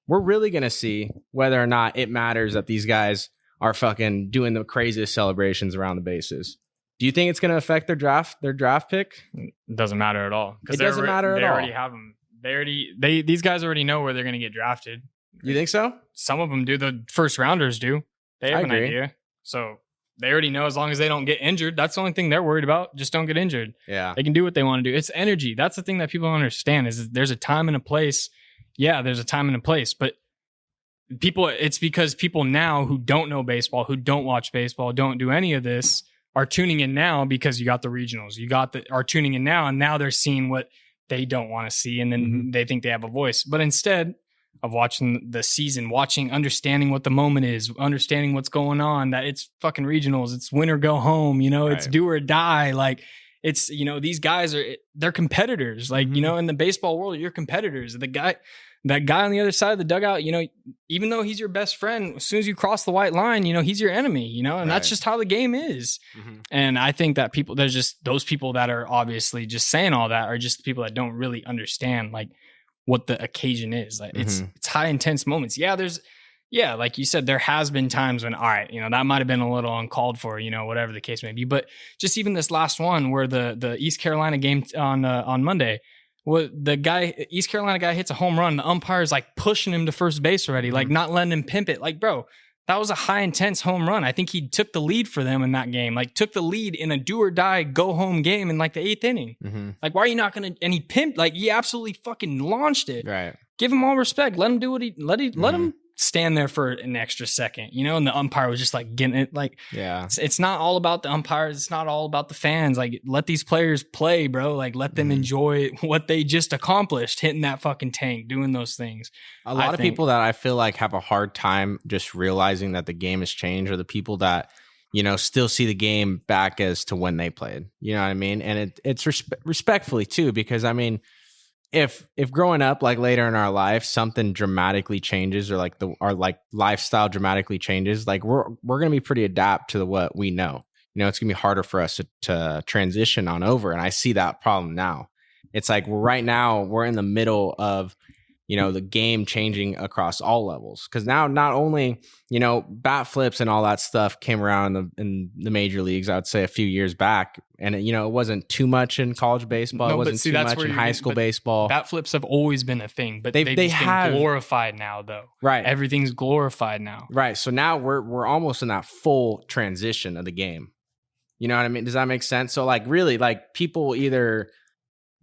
We're really going to see whether or not it matters that these guys are fucking doing the craziest celebrations around the bases. Do you think it's going to affect their draft pick? It doesn't matter at all. It doesn't matter at all. They already have them. These guys already know where they're going to get drafted. You think so? Some of them do. The first rounders do. They have an idea. So they already know as long as they don't get injured. That's the only thing they're worried about. Just don't get injured. Yeah. They can do what they want to do. It's energy. That's the thing that people don't understand is there's a time and a place. Yeah, there's a time and a place. But it's because people now who don't know baseball, who don't watch baseball, don't do any of this, are tuning in now because you got the regionals. Are tuning in now, and now they're seeing what they don't want to see, and then they think they have a voice. But instead of watching the season, understanding what the moment is, understanding what's going on, that it's fucking regionals, it's win or go home, right. It's do or die. Like it's, these guys they're competitors. Like, in the baseball world, you're competitors. That guy on the other side of the dugout, even though he's your best friend, as soon as you cross the white line, he's your enemy, and right. That's just how the game is. Mm-hmm. And I think that there's just those people that are obviously just saying all that are just the people that don't really understand like what the occasion is. Like it's high intense moments. Yeah, like you said, there has been times when, all right, that might have been a little uncalled for, whatever the case may be. But just even this last one where the East Carolina game on Monday, well, the East Carolina guy hits a home run. The umpire's like pushing him to first base already, like not letting him pimp it. Like, bro, that was a high intense home run. I think he took the lead for them in that game. Like took the lead in a do or die go home game in like the 8th inning. Like why are you not going to? And he pimped, like he absolutely fucking launched it. Right. Give him all respect. Let him do what let him stand there for an extra second, you know? And the umpire was just like getting it. Like, yeah, it's not all about the umpires. It's not all about the fans. Like let these players play, bro. Like let them enjoy what they just accomplished, hitting that fucking tank, doing those things. A lot of people that I feel like have a hard time just realizing that the game has changed are the people that, you know, still see the game back as to when they played, you know what I mean? And it's respectfully too, because I mean, if growing up like later in our life something dramatically changes or like our like lifestyle dramatically changes, like we're gonna be pretty adapt to what we know. You know, it's gonna be harder for us to transition on over. And I see that problem now. It's like right now we're in the middle of, you know, the game changing across all levels. Because now not only, you know, bat flips and all that stuff came around in the major leagues, I would say a few years back. And, it, you know, it wasn't too much in college baseball. No, it wasn't too much in high school baseball. Bat flips have always been a thing, but they've been glorified now, though. Right. Everything's glorified now. Right. So now we're almost in that full transition of the game. You know what I mean? Does that make sense? So like really like people either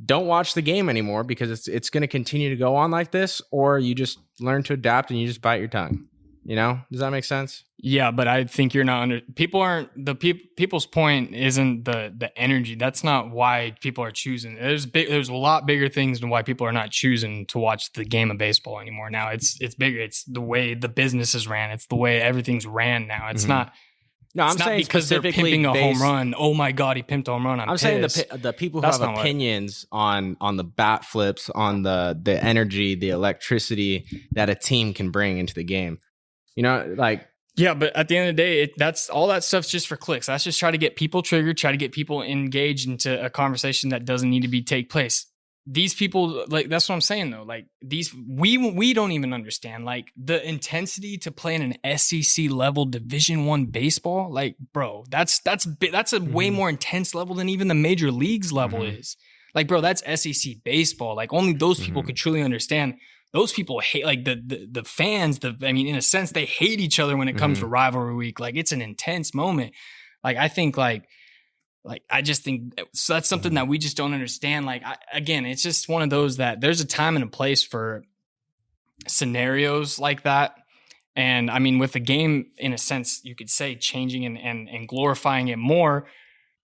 don't watch the game anymore because it's going to continue to go on like this, or you just learn to adapt and you just bite your tongue. You know, does that make sense? Yeah, but I think you're not people's point isn't the energy. That's not why people are choosing. There's a lot bigger things than why people are not choosing to watch the game of baseball anymore. Now it's bigger. It's the way the business is ran. It's the way everything's ran now. It's not. No, I'm saying because they're pimping a home run. Oh my God, he pimped a home run. I'm saying the people who have opinions on the bat flips, on the energy, the electricity that a team can bring into the game. You know, like yeah, but at the end of the day, that's all that stuff's just for clicks. That's just try to get people triggered, try to get people engaged into a conversation that doesn't need to take place. These people, like, that's what I'm saying though. Like these, we don't even understand like the intensity to play in an SEC level Division I baseball. Like, bro, that's a way more intense level than even the major leagues level is. Like, bro, that's SEC baseball. Like, only those people could truly understand. Those people hate, like the fans. I mean, in a sense, they hate each other when it comes to rivalry week. Like, it's an intense moment. Like, I think I just think that's something that we just don't understand. Like, again, it's just one of those that there's a time and a place for scenarios like that. And I mean, with the game, in a sense, you could say changing and glorifying it more.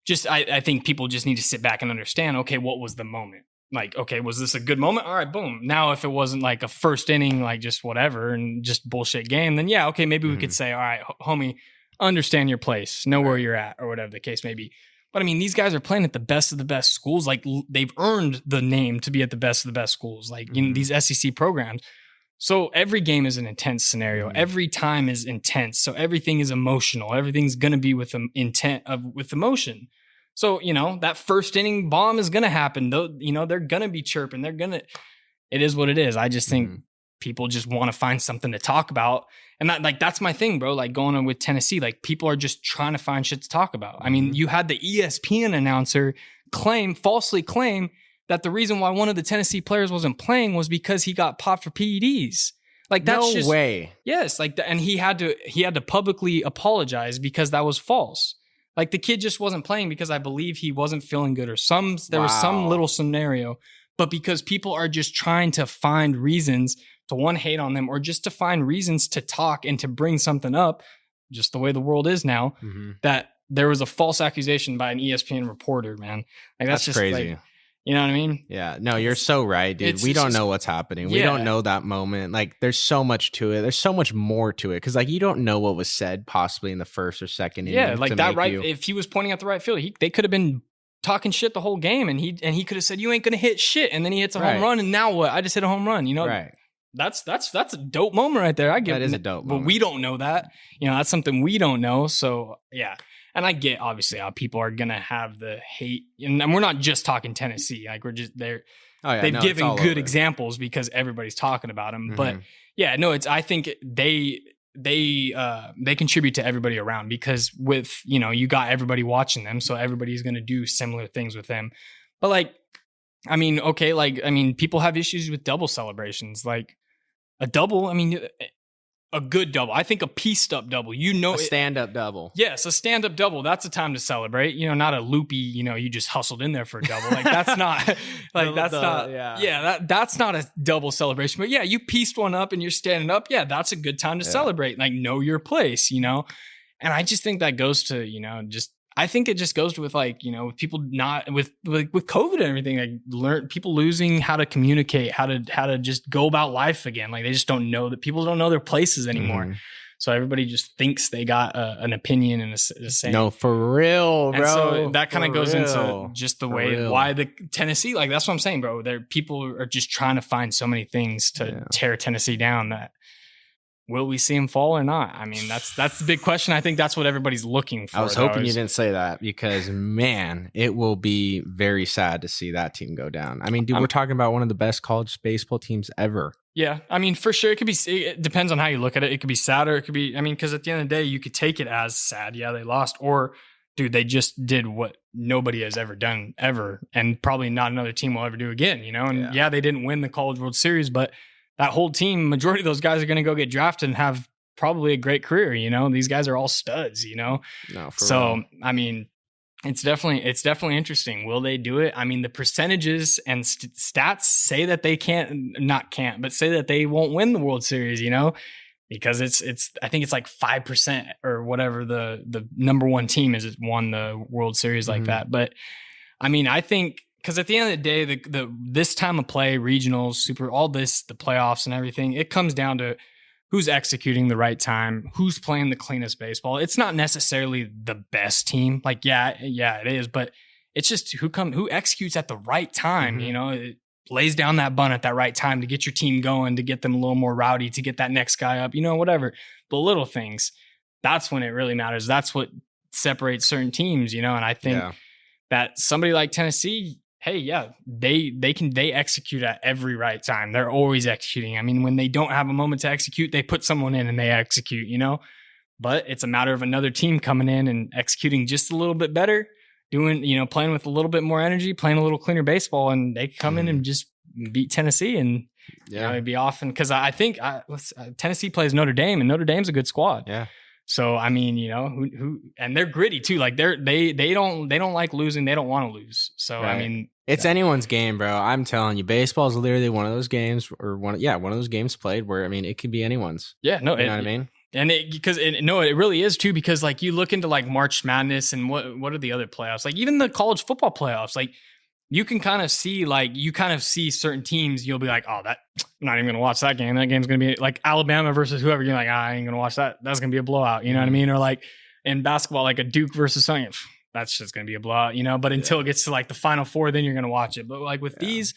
Just, I think people just need to sit back and understand, okay, what was the moment? Like, okay, was this a good moment? All right, boom. Now, if it wasn't like a first inning, like just whatever and just bullshit game, then yeah, okay, maybe we could say, all right, homie, understand your place, know where you're at, or whatever the case may be. But I mean, these guys are playing at the best of the best schools. Like, they've earned the name to be at the best of the best schools, like in these SEC programs. So every game is an intense scenario. Every time is intense. So everything is emotional. Everything's going to be with with emotion. So, you know, that first inning bomb is going to happen. Though, you know, they're going to be chirping. It is what it is. I just think people just want to find something to talk about. And that's my thing, bro. Like going on with Tennessee, like people are just trying to find shit to talk about. I mean, you had the ESPN announcer falsely claim that the reason why one of the Tennessee players wasn't playing was because he got popped for PEDs. Like, that's no way. Yes. Like, and he had to publicly apologize because that was false. Like, the kid just wasn't playing because I believe he wasn't feeling good or there was some little scenario, but because people are just trying to find reasons to hate on them or just to find reasons to talk and to bring something up, just the way the world is now, that there was a false accusation by an ESPN reporter, man. Like, that's just crazy. Like, you know what I mean? Yeah. No, you're so right, dude. We don't know what's happening. We don't know that moment. Like, there's so much to it. There's so much more to it. Cause like, you don't know what was said possibly in the first or second inning. Yeah. Like that, right. If he was pointing at the right field, they could have been talking shit the whole game and he could have said, you ain't going to hit shit. And then he hits a home run. And now what? I just hit a home run, you know? Right. That's a dope moment right there. That is a dope moment. But we don't know that. You know, that's something we don't know. So yeah. And I get obviously how people are gonna have the hate, and we're not just talking Tennessee. Like, we're just there. They've given good examples because everybody's talking about them. But yeah, no, I think they contribute to everybody around because with, you know, you got everybody watching them, so everybody's gonna do similar things with them. But like, I mean, okay, like, I mean, people have issues with double celebrations. Like a double, I mean, a good double. I think a pieced up double. A stand-up double. Yes, a stand-up double. That's a time to celebrate. Not a loopy, you just hustled in there for a double. Like that's not that's not a double celebration. But yeah, you pieced one up and you're standing up. Yeah, that's a good time to celebrate. Like know your place, And I just think that goes to, I think it just goes to with with people not with COVID and everything, like people losing how to communicate, how to just go about life again. Like they just don't know that people don't know their places anymore. Mm-hmm. So everybody just thinks they got an opinion and a saying. No, for real, bro. And so that kind of goes into just the way why the Tennessee, like that's what I'm saying, bro. People are just trying to find so many things to tear Tennessee down that. Will we see him fall or not? I mean, that's the big question. I think that's what everybody's looking for. I was hoping you didn't say that because, man, it will be very sad to see that team go down. I mean, dude, we're talking about one of the best college baseball teams ever. Yeah, I mean, for sure, it depends on how you look at it. It could be sad or it could be, because at the end of the day, you could take it as sad. Yeah, they lost. Or, dude, they just did what nobody has ever done, ever. And probably not another team will ever do again, And they didn't win the College World Series, but that whole team, majority of those guys are going to go get drafted and have probably a great career. These guys are all studs, No, so real. I mean, it's definitely interesting. Will they do it? I mean, the percentages and stats say that they but say that they won't win the World Series, because I think it's like 5% or whatever the number one team is won the World Series like that. But I mean, I think. Because at the end of the day, the this time of play, regionals, super, all this, the playoffs and everything, it comes down to who's executing the right time, who's playing the cleanest baseball. It's not necessarily the best team. Like, it is, but it's just who executes at the right time. It lays down that bunt at that right time to get your team going, to get them a little more rowdy, to get that next guy up. Whatever the little things. That's when it really matters. That's what separates certain teams. And I think that somebody like Tennessee. Hey, yeah, they execute at every right time. They're always executing. I mean, when they don't have a moment to execute, they put someone in and they execute, But it's a matter of another team coming in and executing just a little bit better, doing, playing with a little bit more energy, playing a little cleaner baseball, and they come in and just beat Tennessee and it'd be often because I think Tennessee plays Notre Dame and Notre Dame's a good squad. Yeah. So I mean, who and they're gritty too. Like they don't like losing. They don't want to lose. So right. I mean, it's anyone's game, bro. I'm telling you, baseball is literally one of those games, or one of those games played where I mean, it could be anyone's. Yeah, no, you know what I mean. And it really is too, because like you look into like March Madness and what are the other playoffs? Like even the college football playoffs, like you can kind of see certain teams. You'll be like, oh, I'm not even going to watch that game. That game's going to be like Alabama versus whoever. You're like, I ain't going to watch that. That's going to be a blowout. You know what I mean? Or like in basketball, like a Duke versus something. That's just going to be a blowout, But until it gets to like the Final Four, then you're going to watch it. But like with these,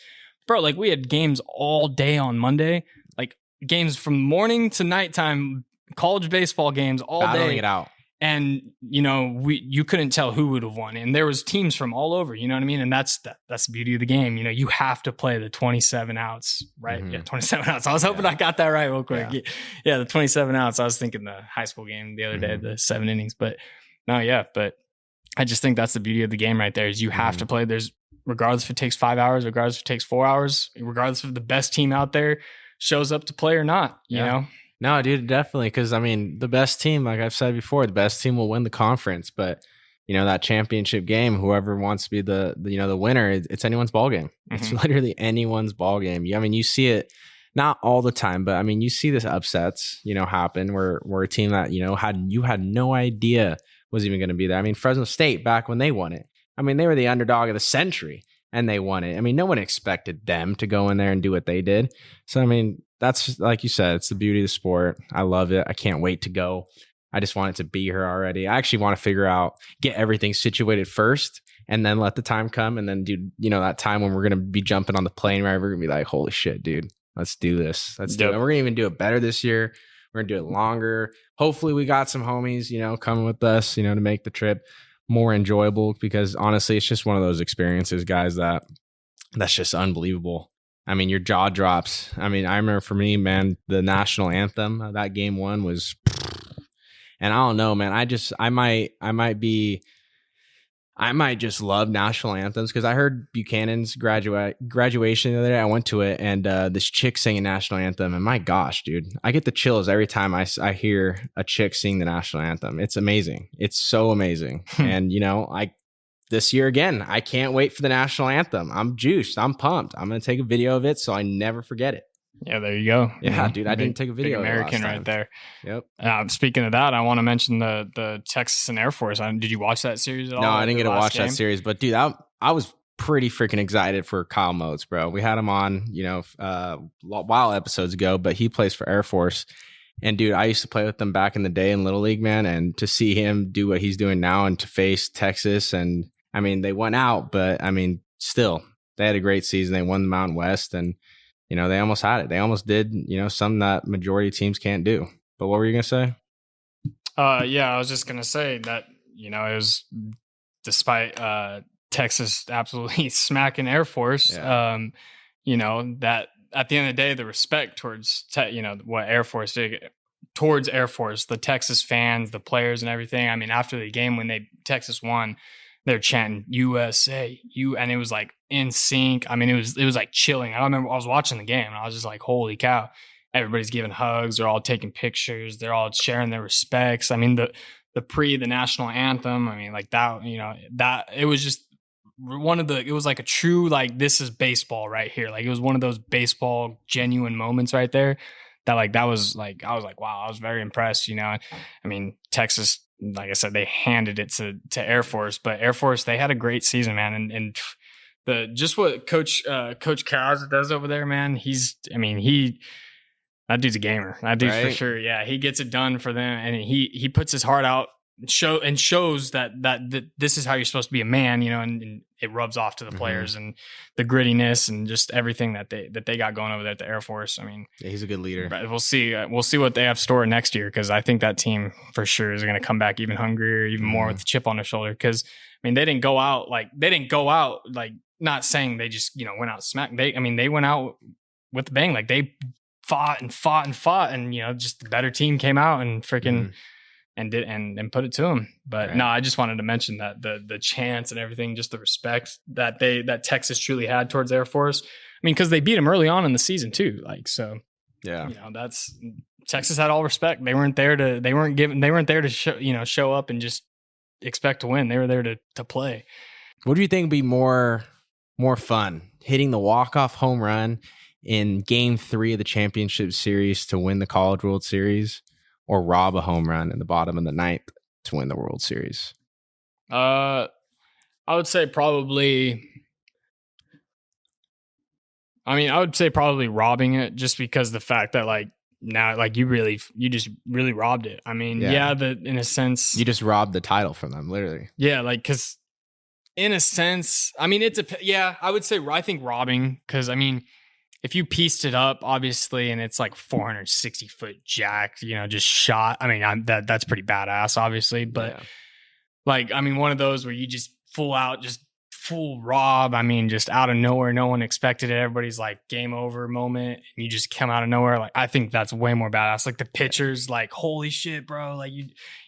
bro, like we had games all day on Monday, like games from morning to nighttime, college baseball games all battling day. It out. And, you couldn't tell who would have won. And there was teams from all over, you know what I mean? And that's the beauty of the game. You have to play the 27 outs, right? Mm-hmm. Yeah, 27 outs. I was hoping I got that right real quick. Yeah, the 27 outs. I was thinking the high school game the other day, the 7 innings. But no, but I just think that's the beauty of the game right there is you have to play. Regardless if it takes 5 hours, regardless if it takes 4 hours, regardless if the best team out there shows up to play or not, you know? No, dude, definitely. Because, I mean, the best team, like I've said before, the best team will win the conference. But, that championship game, whoever wants to be the winner, it's anyone's ball game. Mm-hmm. It's literally anyone's ball game. I mean, you see it not all the time, but, I mean, you see this upsets, happen where a team that, had no idea was even going to be there. I mean, Fresno State, back when they won it, I mean, they were the underdog of the century. And they won it. I mean, no one expected them to go in there and do what they did. So, I mean, that's like you said, it's the beauty of the sport. I love it. I can't wait to go. I just want it to be here already. I actually want to get everything situated first and then let the time come and then do, that time when we're going to be jumping on the plane, right? We're going to be like, holy shit, dude, let's do this. Let's do it. And we're going to even do it better this year. We're going to do it longer. Hopefully we got some homies, coming with us, to make the trip more enjoyable, because honestly, it's just one of those experiences, guys, that's just unbelievable. I mean, your jaw drops. I mean, I remember for me, man, the national anthem, that game one was, and I don't know, man, I might be I might just love national anthems because I heard Buchanan's graduation the other day. I went to it, and this chick singing national anthem, and my gosh, dude, I get the chills every time I hear a chick sing the national anthem. It's amazing. It's so amazing. And this year again, I can't wait for the national anthem. I'm juiced. I'm pumped. I'm gonna take a video of it so I never forget it. Yeah, there you go. Yeah, dude, I didn't take a video. Big American right there. Yep. Speaking of that, I want to mention the Texas and Air Force. Did you watch that series at all? No, I didn't get to watch that series, but dude, I was pretty freaking excited for Kyle Motes, bro. We had him on, a while episodes ago, but he plays for Air Force. And dude, I used to play with them back in the day in Little League, man. And to see him do what he's doing now and to face Texas, and I mean, they went out, but I mean, still, they had a great season. They won the Mountain West, and they almost had it. They almost did, something that majority of teams can't do. But what were you going to say? Yeah, I was just going to say that, it was despite Texas absolutely smacking Air Force, that at the end of the day, the respect towards, what Air Force did towards Air Force, the Texas fans, the players and everything. I mean, after the game when Texas won, they're chanting USA, and it was like in sync. I mean, it was like chilling. I remember I was watching the game and I was just like, holy cow. Everybody's giving hugs. They're all taking pictures. They're all sharing their respects. I mean, the national anthem. I mean, like that, that it was just it was like a true, like, this is baseball right here. Like, it was one of those baseball genuine moments right there that was like, I was like, wow, I was very impressed, I mean, Texas, like I said, they handed it to Air Force, but Air Force, they had a great season, man. And just what Coach Kaz does over there, man. That dude's a gamer. That dude for sure. Yeah, he gets it done for them, and he puts his heart out, shows that this is how you're supposed to be a man, and it rubs off to the players and the grittiness and just everything that they got going over there at the Air Force. I mean, yeah, he's a good leader. But we'll see what they have stored next year, because I think that team for sure is going to come back even hungrier, even more with the chip on their shoulder. Because I mean, they didn't go out like not saying they just went out smack. They went out with a bang. Like, they fought and fought and fought, and just the better team came out and freaking. And did and put it to him. But no, I just wanted to mention that the chants and everything, just the respect that Texas truly had towards Air Force. I mean, because they beat them early on in the season too. Like, so yeah, that's Texas had all respect. They weren't there to show up and just expect to win. They were there to play. What do you think would be more fun, hitting the walk-off home run in Game 3 of the championship series to win the College World Series, or rob a home run in the bottom of the ninth to win the World Series? I would say probably. I would say probably robbing it, just because the fact that you just really robbed it. I mean, in a sense, you just robbed the title from them, literally. Yeah, because in a sense, I mean, I would say I think robbing, because I mean, if you pieced it up, obviously, and it's like 460-foot jack, just shot. I mean, that's pretty badass, obviously. But one of those where you just full rob. I mean, just out of nowhere, no one expected it. Everybody's like game over moment, and you just come out of nowhere. Like, I think that's way more badass. Like, the pitcher's like, holy shit, bro! Like,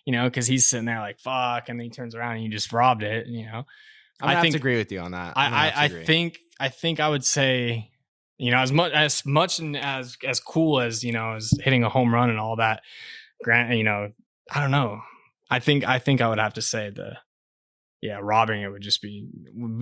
because he's sitting there like, fuck, and then he turns around and you just robbed it. I have to agree with you on that. I think I would say. As much and as cool as as hitting a home run and all that. I don't know. I think I would have to say robbing it would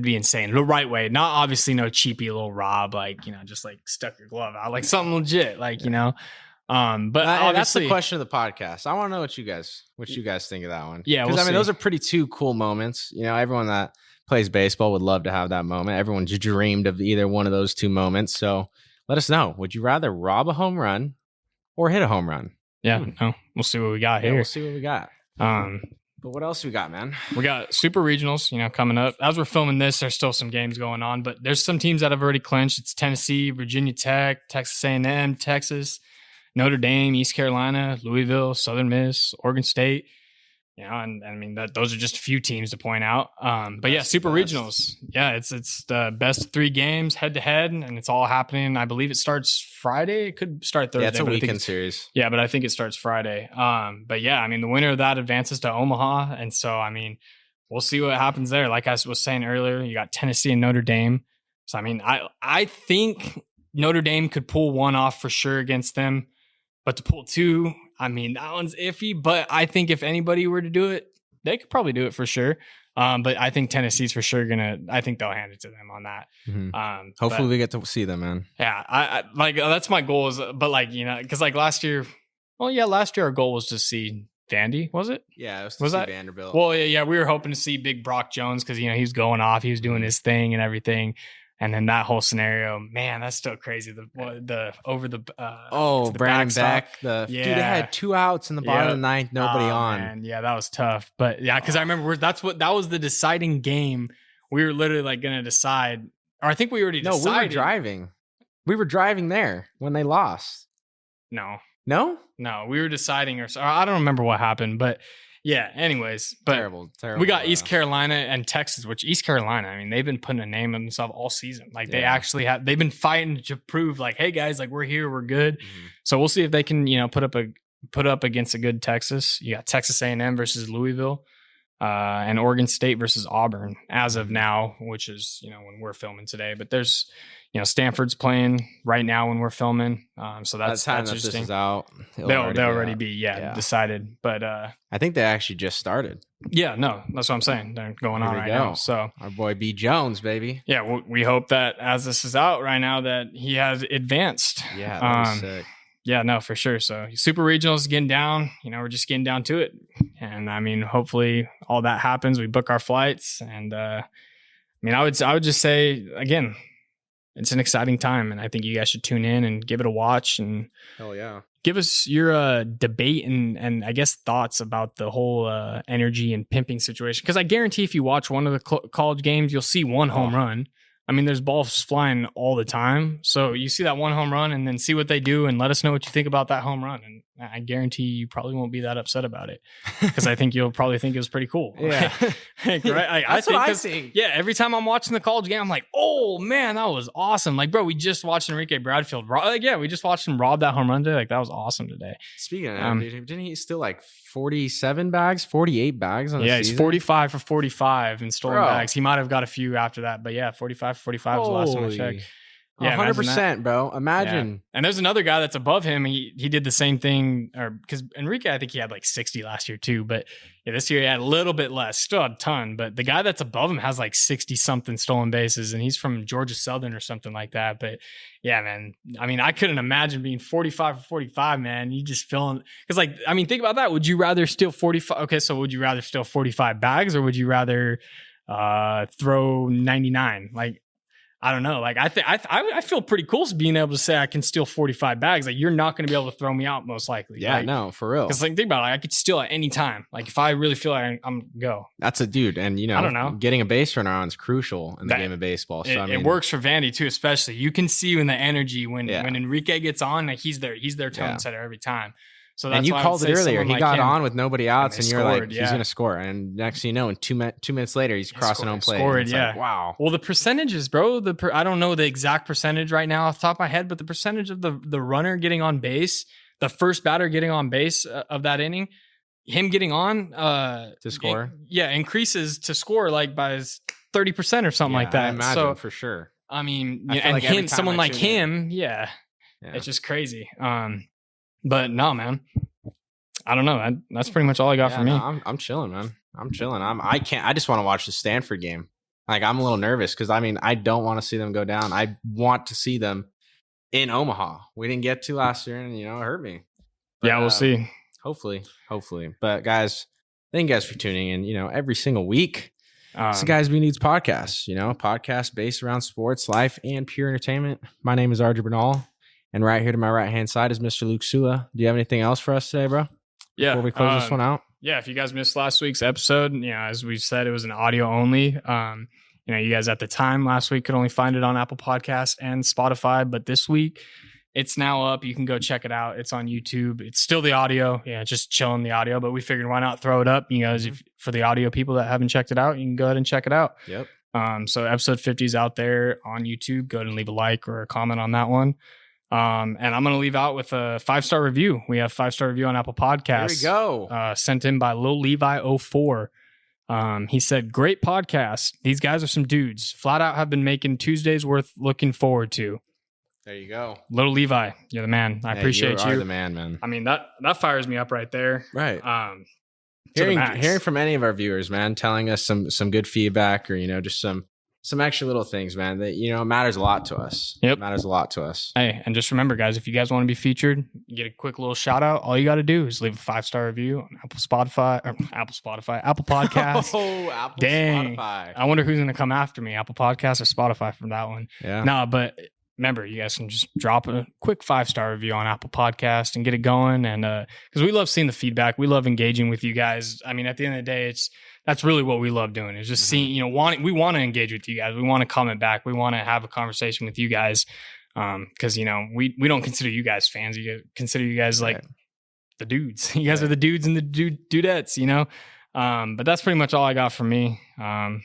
be insane. The right way, not obviously no cheapy little rob, like just like stuck your glove out, like something legit, like But that's the question of the podcast. I want to know what you guys think of that one. Yeah, because those are pretty two cool moments. Everyone that plays baseball would love to have that moment. Everyone's dreamed of either one of those two moments. So let us know. Would you rather rob a home run or hit a home run? Yeah, no, we'll see what we got here. We'll see what we got. But what else we got, man? We got super regionals, coming up. As we're filming this, there's still some games going on, but there's some teams that have already clinched. It's Tennessee, Virginia Tech, Texas A&M, Texas, Notre Dame, East Carolina, Louisville, Southern Miss, Oregon State. And I mean those are just a few teams to point out. But yeah, super regionals. Yeah, it's the best 3 games head to head, and it's all happening. I believe it starts Friday. It could start Thursday. Yeah, it's a weekend series. Yeah, but I think it starts Friday. But yeah, I mean the winner of that advances to Omaha, and so I mean we'll see what happens there. Like I was saying earlier, you got Tennessee and Notre Dame. So, I mean, I think Notre Dame could pull one off for sure against them. But to pull two, I mean, that one's iffy. But I think if anybody were to do it, they could probably do it for sure. But I think Tennessee's for sure I think they'll hand it to them on that. Mm-hmm. Hopefully we get to see them, man. Yeah, I like that's my goal but like, you know, because like last year our goal was to see Vandy, was it? Yeah, it was to see Vanderbilt. Well, yeah, we were hoping to see big Brock Jones because, you know, he was going off, he was doing his thing and everything. And then that whole scenario, man, that's still crazy. Brandon backstop. Beck. Dude, they had 2 outs in the bottom of the ninth, nobody on. Man. Yeah, that was tough. But yeah, because I remember that was the deciding game. We were literally like going to decide, or I think we already decided. No, we were driving. We were driving there when they lost. No, we were deciding, or I don't remember what happened, but. Yeah, anyways. But terrible. We got East Carolina and Texas, which East Carolina, I mean, they've been putting a name on themselves all season. Like they actually they've been fighting to prove like, hey guys, like we're here, we're good. Mm-hmm. So we'll see if they can, you know, put up against a good Texas. You got Texas A&M versus Louisville, and Oregon State versus Auburn as of now, which is, you know, when we're filming today. But there's, you know, Stanford's playing right now when we're filming. So that's interesting. This is out. They'll already be decided. But I think they actually just started. Yeah, no, that's what I'm saying. They're going on right now. So our boy B. Jones, baby. Yeah, we hope that as this is out right now that he has advanced. Yeah, that was sick. Yeah, no, for sure. So Super Regionals is getting down. You know, we're just getting down to it. And I mean, hopefully all that happens. We book our flights. And I mean, I would just say, again, it's an exciting time, and I think you guys should tune in and give it a watch. And hell yeah, give us your debate and I guess thoughts about the whole energy and pimping situation. Because I guarantee if you watch one of the college games, you'll see one home run. I mean, there's balls flying all the time. So you see that one home run and then see what they do and let us know what you think about that home run. And I guarantee you probably won't be that upset about it because I think you'll probably think it was pretty cool. Yeah. Right? That's what I think. Yeah. Every time I'm watching the college game, I'm like, oh man, that was awesome. Like, bro, we just watched Enrique Bradfield. We just watched him rob that home run today. Like, that was awesome today. Speaking of that, didn't he steal like 48 bags on the season? He's 45 for 45 in stolen bags. He might have got a few after that, but yeah, 45 for 45 was the last time I checked. Yeah, 100%, bro. Imagine. Yeah. And there's another guy that's above him. He did the same thing, or because Enrique, I think he had like 60 last year too. But yeah, this year he had a little bit less, still a ton. But the guy that's above him has like 60 something stolen bases, and he's from Georgia Southern or something like that. But yeah, man. I mean, I couldn't imagine being 45 for 45, man. You just feeling because, like, I mean, think about that. Would you rather steal 45? Okay, so would you rather steal 45 bags, or would you rather throw 99? Like, I don't know. Like, I feel pretty cool being able to say I can steal 45 bags. Like, you're not going to be able to throw me out most likely. Yeah, like, no, for real. Because like, think about it. Like, I could steal at any time. Like, if I really feel like I'm go. That's a dude. And, you know, I don't know. Getting a base runner on is crucial in the game of baseball. So, it works for Vandy too, especially. You can see in the energy when Enrique gets on, like, he's their tone setter every time. So that's and you called it earlier. He got on with nobody outs, and you're scored, like, he's going to score. And next thing you know, in 2 minutes later, he's crossing home plate. Scored, yeah. Like, wow. Well, the percentages, bro. I don't know the exact percentage right now off the top of my head, but the percentage of the runner getting on base, the first batter getting on base of that inning, him getting on to score, increases to score like by 30% or something like that. I imagine for sure. I mean, and someone like him, it's just crazy. But no, man, I don't know. That's pretty much all I got for me. I'm chilling, man. I'm chilling. I just want to watch the Stanford game. Like, I'm a little nervous because, I mean, I don't want to see them go down. I want to see them in Omaha. We didn't get to last year, and, you know, it hurt me. But, we'll see. Hopefully. But, guys, thank you guys for tuning in, you know, every single week. It's the Guys Being Doods Podcast, you know, a podcast based around sports, life, and pure entertainment. My name is RJ Bernal. And right here to my right-hand side is Mr. Luke Sula. Do you have anything else for us today, bro? Yeah. Before we close this one out? Yeah, if you guys missed last week's episode, you know, as we said, it was an audio only. You know, you guys at the time last week could only find it on Apple Podcasts and Spotify. But this week, it's now up. You can go check it out. It's on YouTube. It's still the audio. Yeah, just chilling the audio. But we figured why not throw it up? You guys, for the audio people that haven't checked it out, you can go ahead and check it out. Yep. So episode 50 is out there on YouTube. Go ahead and leave a like or a comment on that one. And I'm going to leave out with a 5-star review. We have 5-star review on Apple Podcasts. There we go. Sent in by Lil Levi 04. He said, great podcast. These guys are some dudes. Flat out have been making Tuesdays worth looking forward to. There you go. Little Levi, you're the man. I appreciate you. You are the man. I mean, that fires me up right there. Right. To the Hearing max. from any of our viewers, man, telling us some good feedback or, just some extra little things, man, that, it matters a lot to us. Yep. It matters a lot to us. Hey, and just remember, guys, if you guys want to be featured, you get a quick little shout out. All you got to do is leave a 5-star review on Apple Podcast. Oh, Apple Dang. Spotify. I wonder who's going to come after me, Apple Podcast or Spotify for that one. Yeah. No, but remember, you guys can just drop a quick 5-star review on Apple Podcast and get it going. And because we love seeing the feedback, we love engaging with you guys. I mean, at the end of the day, that's really what we love doing is just seeing, we want to engage with you guys. We want to comment back. We want to have a conversation with you guys. Because, we don't consider you guys fans. You consider you guys like the dudes. You guys are the dudes and the dudettes, But that's pretty much all I got from me. Signing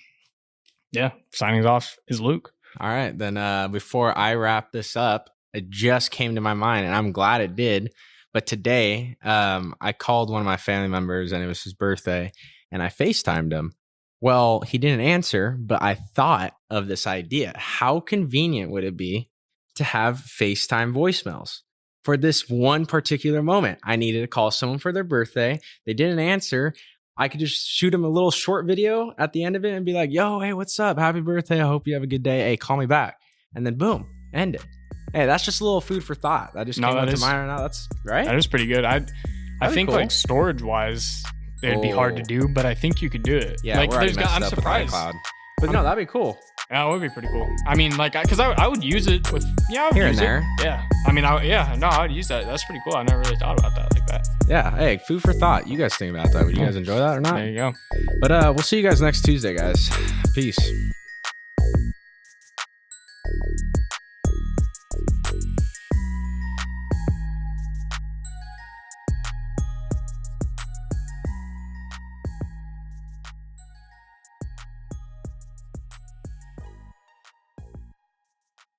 off is Luke. All right. Then before I wrap this up, it just came to my mind, and I'm glad it did. But today, I called one of my family members, and it was his birthday, and I FaceTimed him. Well, he didn't answer, but I thought of this idea. How convenient would it be to have FaceTime voicemails for this one particular moment? I needed to call someone for their birthday. They didn't answer. I could just shoot them a little short video at the end of it and be like, yo, hey, what's up? Happy birthday. I hope you have a good day. Hey, call me back. And then boom, end it. Hey, that's just a little food for thought. That just came up to mind right now. That's right. That is pretty good. I think cool. like storage wise, it'd be hard to do, but I think you could do it. Yeah, like I'm surprised. But no, that'd be cool. Yeah, it would be pretty cool. I mean, like, because I would use it with, I would here use and there. It. Yeah. I mean, I would use that. That's pretty cool. I never really thought about that like that. Yeah. Hey, food for thought. You guys think about that. Would you guys enjoy that or not? There you go. But we'll see you guys next Tuesday, guys. Peace.